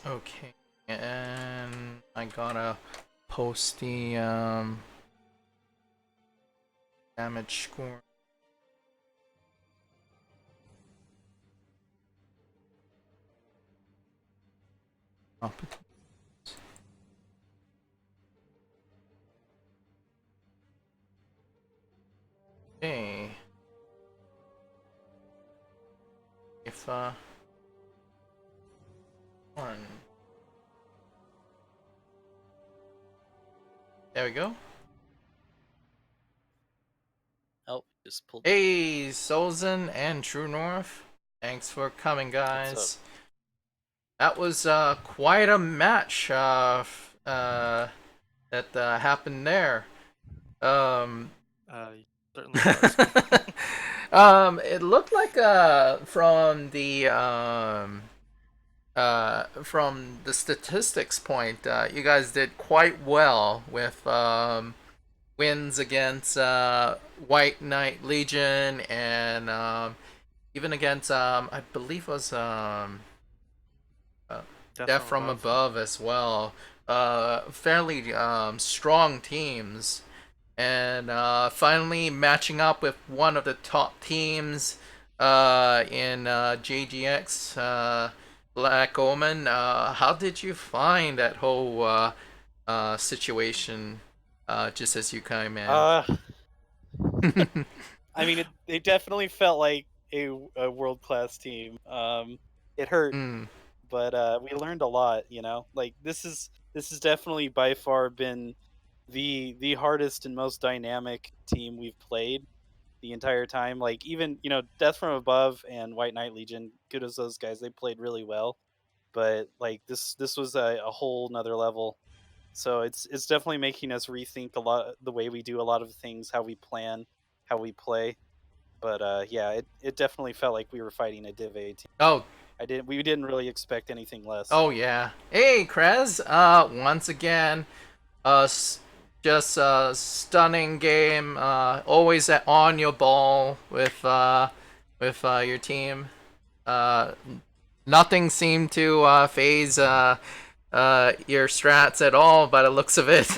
Okay, and I gotta post the damage score. Okay. If one. There we go. Oh, just pulled. Hey, Solzen and True North. Thanks for coming, guys. That was quite a match that happened there. Certainly was. It looked like from the statistics point, you guys did quite well with wins against White Knight Legion and even against I believe it was Death from Above as well. Fairly strong teams, and finally matching up with one of the top teams in JGX Black Omen. How did you find that whole situation just as you came in? I mean, it definitely felt like a world-class team. It hurt, Mm. but we learned a lot. You know, like this has definitely by far been the hardest and most dynamic team we've played the entire time. Like even Death from Above and White Knight Legion, good as those guys, they played really well. But like this was a whole nother level. So it's definitely making us rethink a lot the way we do a lot of things, how we plan, how we play. But yeah, it definitely felt like we were fighting a Div A team. Oh, We didn't really expect anything less. oh yeah. Hey, Krez. Once again, just a stunning game. Always on your ball with your team. Uh, Nothing seemed to phase your strats at all by the looks of it.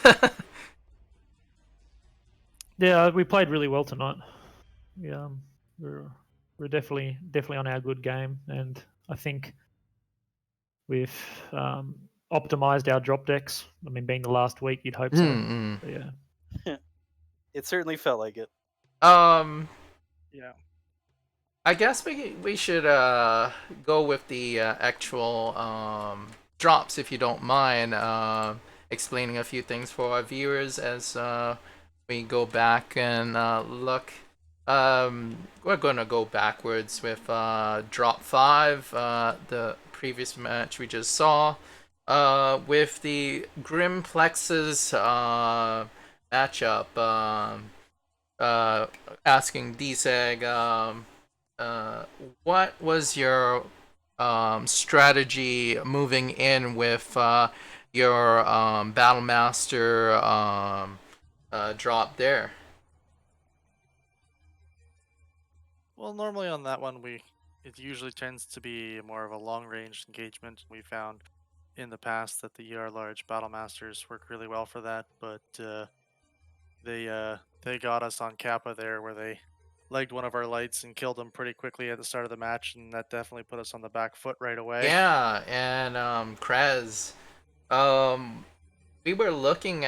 Yeah, we played really well tonight. Yeah, we're definitely on our good game, and I think we've optimized our drop decks. I mean, being the last week, you'd hope so. Mm-hmm. So, yeah. It certainly felt like it. Yeah. I guess we should go with the actual drops if you don't mind explaining a few things for our viewers as we go back and look. We're gonna go backwards with drop 5, the previous match we just saw, with the Grim Plexus matchup. Asking DSAG, what was your strategy moving in with your Battlemaster drop there? Well, normally on that one, it usually tends to be more of a long-range engagement. We found in the past that the large battle masters work really well for that, but they got us on Kappa there, where they legged one of our lights and killed him pretty quickly at the start of the match, and that definitely put us on the back foot right away. Yeah, and Krez, we were looking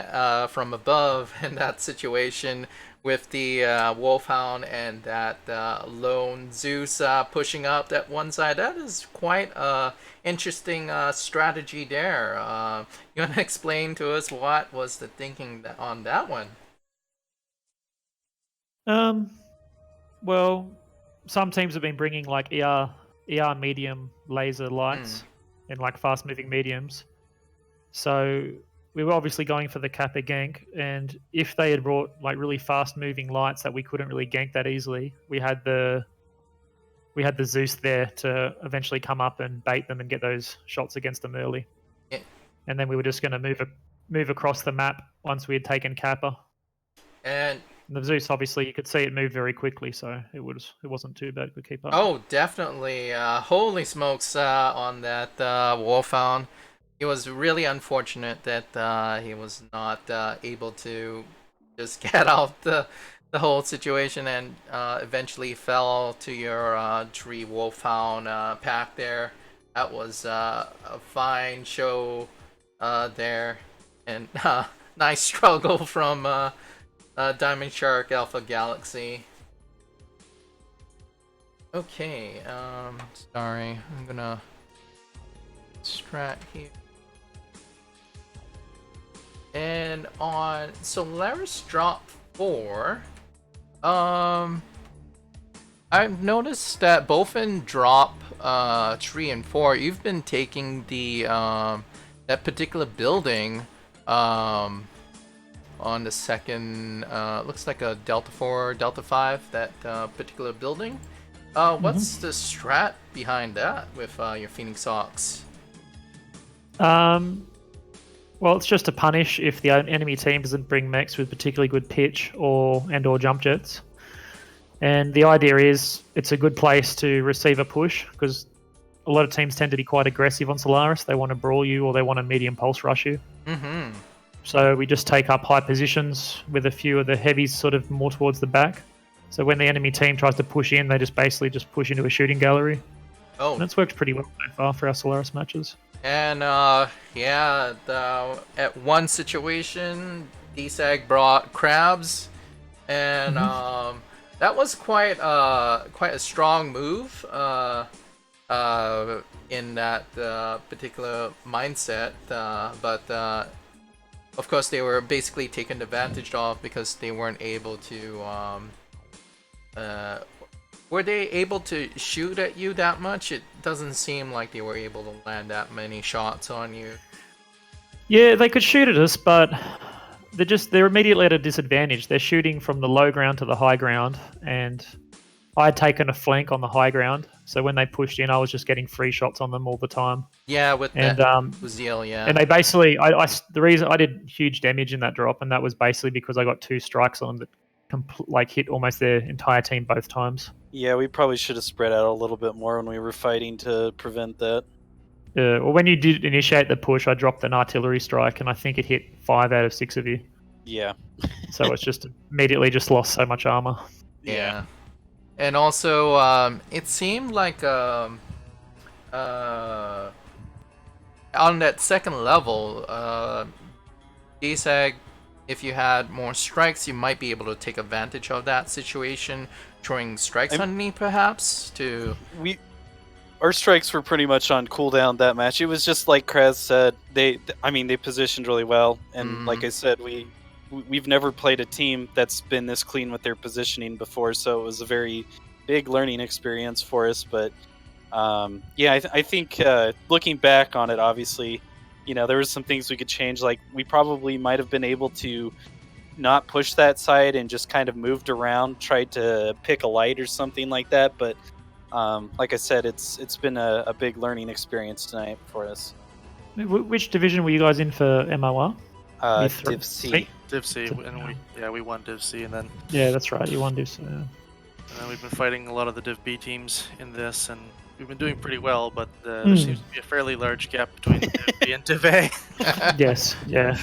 from above in that situation with the Wolfhound and that lone Zeus pushing up that one side. That is quite a interesting strategy there. You want to explain to us what was the thinking on that one? Well, some teams have been bringing like ER medium laser lights and like fast moving mediums. So we were obviously going for the Kappa gank, and if they had brought like really fast moving lights that we couldn't really gank that easily, we had the Zeus there to eventually come up and bait them and get those shots against them early. Yeah. And then we were just going to move across the map once we had taken Kappa. And the Zeus, obviously, you could see it move very quickly, so it wasn't too bad to keep up. Oh, definitely. Holy smokes on that Wolfhound. It was really unfortunate that he was not able to just get out the whole situation and eventually fell to your tree Wolfhound pack there. That was a fine show there, and nice struggle from Diamond Shark Alpha Galaxy. Okay, sorry, I'm gonna strat here. And on Solaris drop 4, I've noticed that both in drop 3 and 4, you've been taking the that particular building on the second, looks like a Delta 4, Delta 5, that particular building. What's the strat behind that with your Phoenix Hawks? Well, it's just to punish if the enemy team doesn't bring mechs with particularly good pitch or jump jets. And the idea is it's a good place to receive a push, because a lot of teams tend to be quite aggressive on Solaris. They want to brawl you or they want to medium pulse rush you. Mm-hmm. So we just take up high positions with a few of the heavies sort of more towards the back. So when the enemy team tries to push in, they just basically just push into a shooting gallery. Oh, And it's worked pretty well so far for our Solaris matches. and yeah, at one situation, DSAG brought crabs, and that was quite a strong move in that particular mindset. But of course, they were basically taken advantage of because they weren't able to. Were they able to shoot at you that much? It doesn't seem like they were able to land that many shots on you. Yeah, they could shoot at us, but they're immediately at a disadvantage. They're shooting from the low ground to the high ground, and I had taken a flank on the high ground, so when they pushed in, I was just getting free shots on them all the time. Yeah, with And that Uziel, yeah. and they basically, the reason I did huge damage in that drop, and that was basically because I got 2 strikes on them that hit almost their entire team both times. Yeah, we probably should have spread out a little bit more when we were fighting to prevent that. Well, when you did initiate the push, I dropped an artillery strike, and I think it hit 5 out of 6 of you. Yeah. So it's just immediately just lost so much armor. Yeah. And also, it seemed like on that second level, DSAG, if you had more strikes, you might be able to take advantage of that situation, throwing strikes on me, perhaps, to... Our strikes were pretty much on cooldown that match. It was just like Kraz said, they positioned really well, and like I said, we've never played a team that's been this clean with their positioning before, so it was a very big learning experience for us. But I think looking back on it, obviously, there was some things we could change. Like, we probably might have been able to not push that side and just kind of moved around, tried to pick a light or something like that. But like I said, it's been a big learning experience tonight for us. Which division were you guys in for MOR? Div C. Div C, and we won Div C, and then Yeah, that's right. You won Div C. Yeah. and then we've been fighting a lot of the Div B teams in this, and we've been doing pretty well. But there seems to be a fairly large gap between Div B and Div A. Yes, yeah.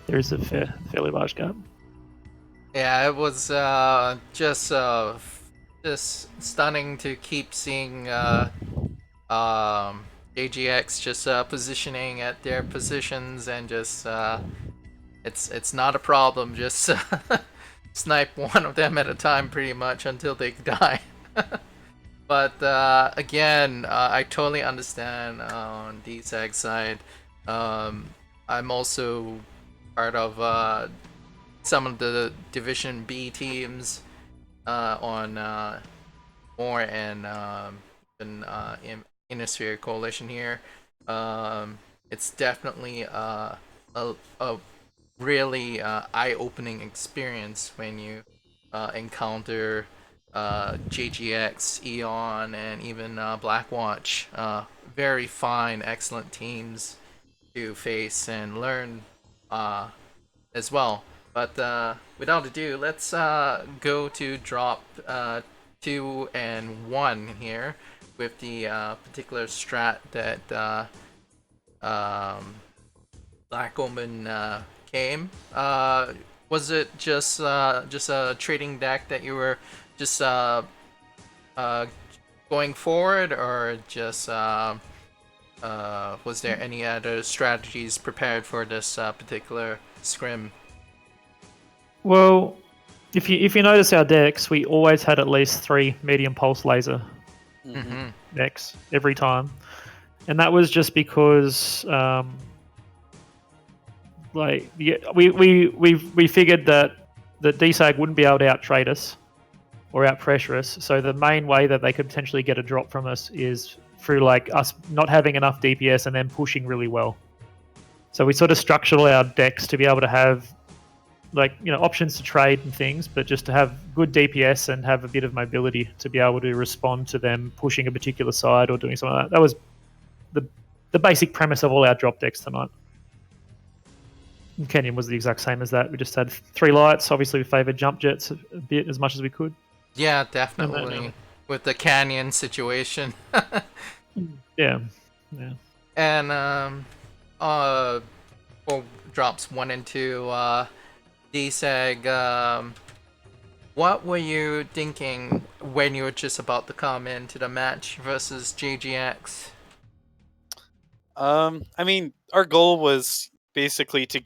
There is a fairly large gap. Yeah, it was just stunning to keep seeing JGX just positioning at their positions, and just it's not a problem, just snipe one of them at a time pretty much until they die. But again, I totally understand on DSAG side. I'm also part of some of the Division B teams on more and in Innisphere Coalition here. It's definitely a really eye-opening experience when you encounter JGX, Eon, and even Blackwatch. Very fine, excellent teams to face and learn as well. But without ado, let's go to drop 2 and 1 here with the particular strat that Black Omen came. Was it just a trading deck that you were just going forward, or just was there any other strategies prepared for this particular scrim? Well, if you notice our decks, we always had at least 3 medium pulse laser decks every time, and that was just because we figured that DSAG wouldn't be able to out trade us or out pressure us. So the main way that they could potentially get a drop from us is through like us not having enough DPS and then pushing really well. So we sort of structured all our decks to be able to have options to trade and things, but just to have good DPS and have a bit of mobility to be able to respond to them pushing a particular side or doing something like that. That was the basic premise of all our drop decks tonight. And Kenyon was the exact same as that. We just had 3 lights. Obviously, we favoured jump jets a bit as much as we could. Yeah, definitely. With the canyon situation. Yeah. And for drops 1 and 2, DSAG What were you thinking when you were just about to come into the match versus JGX? I mean, our goal was basically to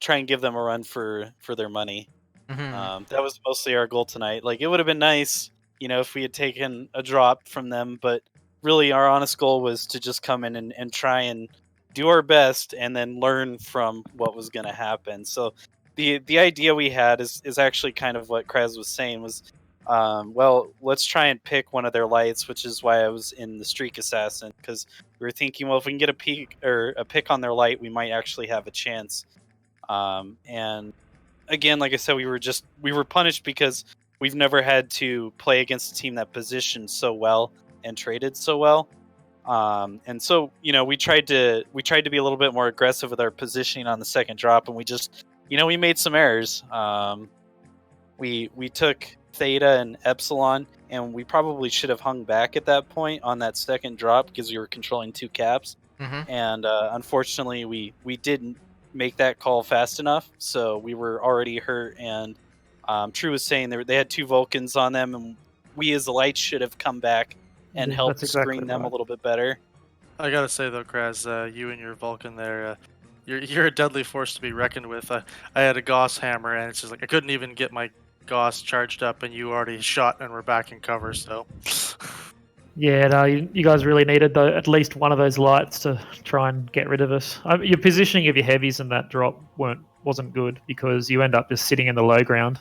try and give them a run for their money. That was mostly our goal tonight. Like, it would have been nice, if we had taken a drop from them, but really our honest goal was to just come in and try and do our best and then learn from what was going to happen. So the idea we had is actually kind of what Kraz was saying was, well, let's try and pick one of their lights, which is why I was in the Streak Assassin, because we were thinking, well, if we can get a pick on their light, we might actually have a chance. And again, like I said, we were punished because we've never had to play against a team that positioned so well and traded so well. And so, we tried to be a little bit more aggressive with our positioning on the second drop, and we just, we made some errors. We took Theta and Epsilon, and we probably should have hung back at that point on that second drop because we were controlling 2 caps. And unfortunately, we didn't make that call fast enough, so we were already hurt. And True was saying they had 2 Vulcans on them, and we as the lights should have come back and helped screen them a little bit better. I gotta say though, Kraz, you and your Vulcan there, you're a deadly force to be reckoned with. I had a Gauss hammer, and it's just like I couldn't even get my Gauss charged up, and you already shot and were back in cover. So. Yeah, no, you guys really needed at least one of those lights to try and get rid of us. Your positioning of your heavies in that drop wasn't good because you end up just sitting in the low ground,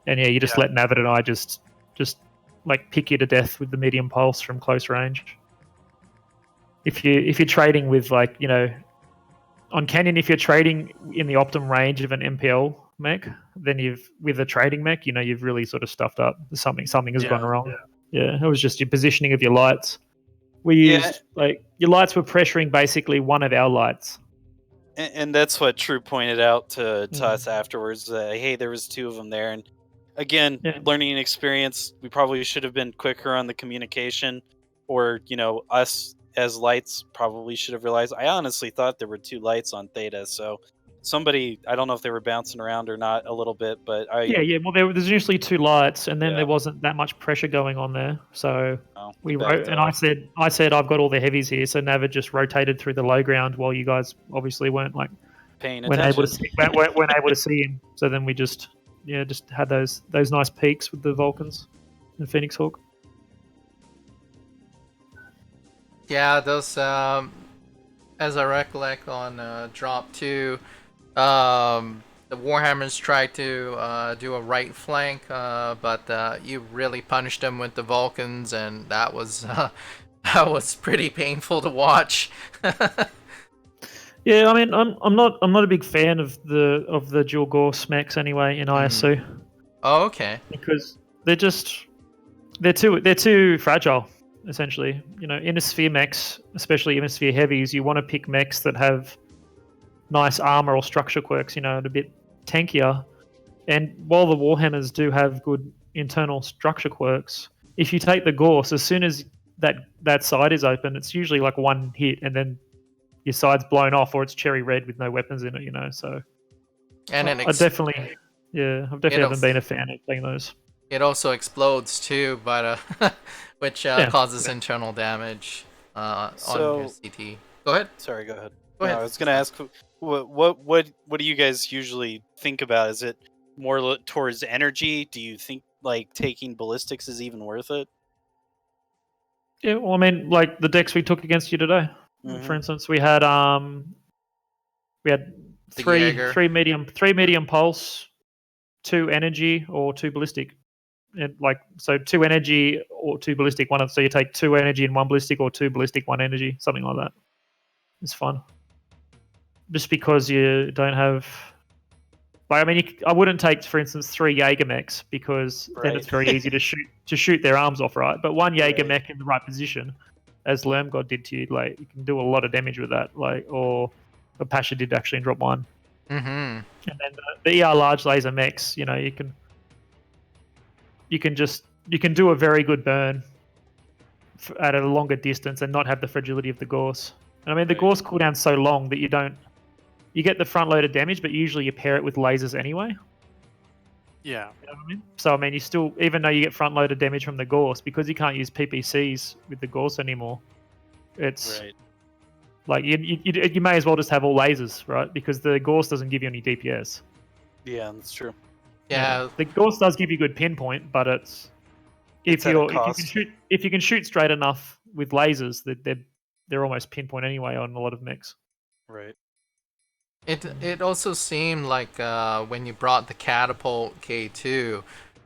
and you just let Navid and I just like pick you to death with the medium pulse from close range. If you're trading with on Canyon, if you're trading in the optimum range of an MPL mech, then with a trading mech, you've really sort of stuffed up. Something has gone wrong. Yeah, it was just your positioning of your lights. We used your lights were pressuring basically one of our lights. And that's what True pointed out to us afterwards. Hey, there was 2 of them there, and again, learning experience. We probably should have been quicker on the communication, or us as lights probably should have realized. I honestly thought there were 2 lights on Theta, so somebody, I don't know if they were bouncing around or not a little bit, but well, there's usually 2 lights, and then there wasn't that much pressure going on there, so we wrote, and I said I've got all the heavies here, so Navid just rotated through the low ground while you guys obviously weren't paying attention, weren't able to see him. So then we just had those nice peaks with the Vulcans and Phoenix Hawk. Yeah, those as I recollect on drop 2, the Warhammers tried to do a right flank, but you really punished them with the Vulcans, and that was pretty painful to watch. Yeah, I mean, I'm not a big fan of the dual Gauss mechs anyway in ISC. Oh, okay. Because they're too fragile. Essentially, inner sphere mechs, especially inner sphere heavies, you want to pick mechs that have nice armor or structure quirks, a bit tankier. And while the Warhammers do have good internal structure quirks, if you take the Gauss, as soon as that side is open, it's usually like 1 hit, and then your side's blown off, or it's cherry red with no weapons in it. So, and I've definitely haven't been a fan of playing those. It also explodes too, but which causes internal damage on your CT. Go ahead. Sorry, go ahead. Go ahead. I was going to ask, what do you guys usually think about? Is it more towards energy? Do you think taking ballistics is even worth it? Yeah, well, I mean, like the decks we took against you today, for instance, we had three medium pulse, 2 energy or 2 ballistic. And so 2 energy or 2 ballistic, so you take 2 energy and 1 ballistic, or 2 ballistic, 1 energy, something like that. It's fun. Just because you don't have, I wouldn't take, for instance, 3 Jaeger mechs, because then it's very easy to shoot their arms off, right? But 1 Jaeger mech in the right position, as Lermgod did to you, you can do a lot of damage with that. Or Pasha did actually in drop 1. And then the ER large laser mechs, you can do a very good burn at a longer distance and not have the fragility of the Gauss. And the Gauss cooldown's so long that you get the front loaded damage, but usually you pair it with lasers anyway. Yeah. You know what I mean? So I mean, you still, even though you get front loaded damage from the Gorse, because you can't use PPCs with the Gorse anymore, it's Right. like you may as well just have all lasers, right? Because the Gorse doesn't give you any DPS. Yeah, that's true. Yeah, The Gorse does give you good pinpoint, but it's It's if at a you can cost. shoot straight enough with lasers, they're almost pinpoint anyway on a lot of mechs. Right. it also seemed like when you brought the catapult K2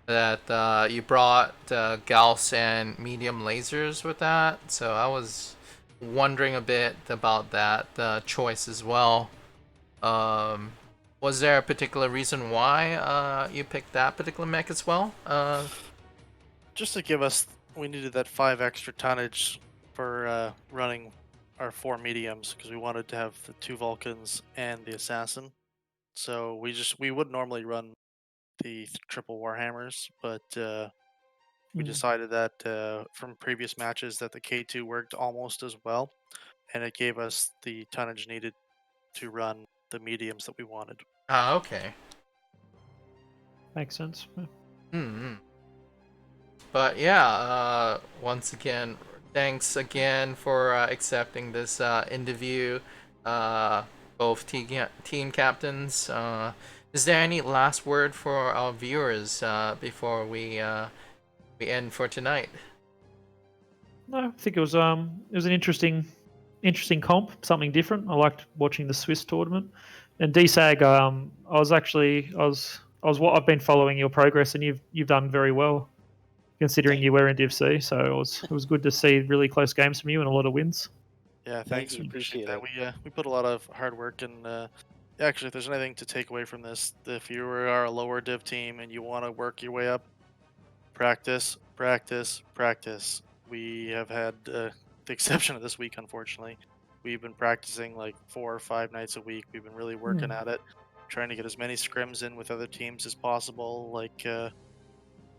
that you brought Gauss and medium lasers with that. So I was wondering a bit about that choice as well. Was there a particular reason why you picked that particular mech as well? Just to give us, we needed that 5 extra tonnage for running our 4 mediums because we wanted to have the 2 Vulcans and the assassin. So we would normally run the triple Warhammers, but we decided that from previous matches that the K2 worked almost as well, and it gave us the tonnage needed to run the mediums that we wanted. Ah, okay. Makes sense. Yeah. Hmm. But yeah, once again, thanks again for accepting this interview, both team captains. Is there any last word for our viewers before we end for tonight? No, I think it was an interesting comp, something different. I liked watching the Swiss tournament, and DSAG. I've been following your progress, and you've done very well considering you were in Div C. So it was good to see really close games from you and a lot of wins. Yeah, Thank thanks. you, We appreciate appreciate that. We put a lot of hard work and actually, if there's anything to take away from this, if you are a lower div team and you want to work your way up, practice, practice, practice. We have had the exception of this week, unfortunately. We've been practicing like 4 or 5 nights a week. We've been really working at it, trying to get as many scrims in with other teams as possible. Like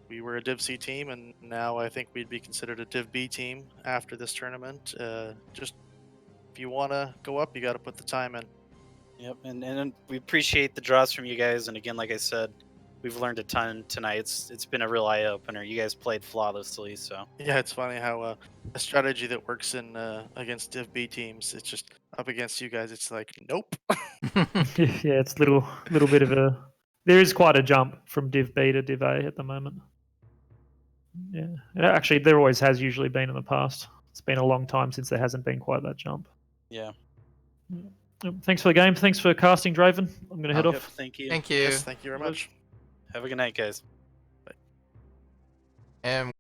we were a Div C team, and now I think we'd be considered a Div B team after this tournament. Just if you want to go up, you got to put the time in. Yep, and we appreciate the draws from you guys. And again, like I said, we've learned a ton tonight. It's been a real eye opener. You guys played flawlessly, so Yeah, it's funny how a strategy that works in against Div B teams, it's just up against you guys. It's like, nope. Yeah, it's little bit of a. There is quite a jump from Div B to Div A at the moment. Yeah, actually, there always has usually been in the past. It's been a long time since there hasn't been quite that jump. yeah. Thanks for the game. Thanks for casting, Draven. I'm going to head Oh, Yep, off. thank you. Thank you. Yes, thank you very much. Have a good night, guys. And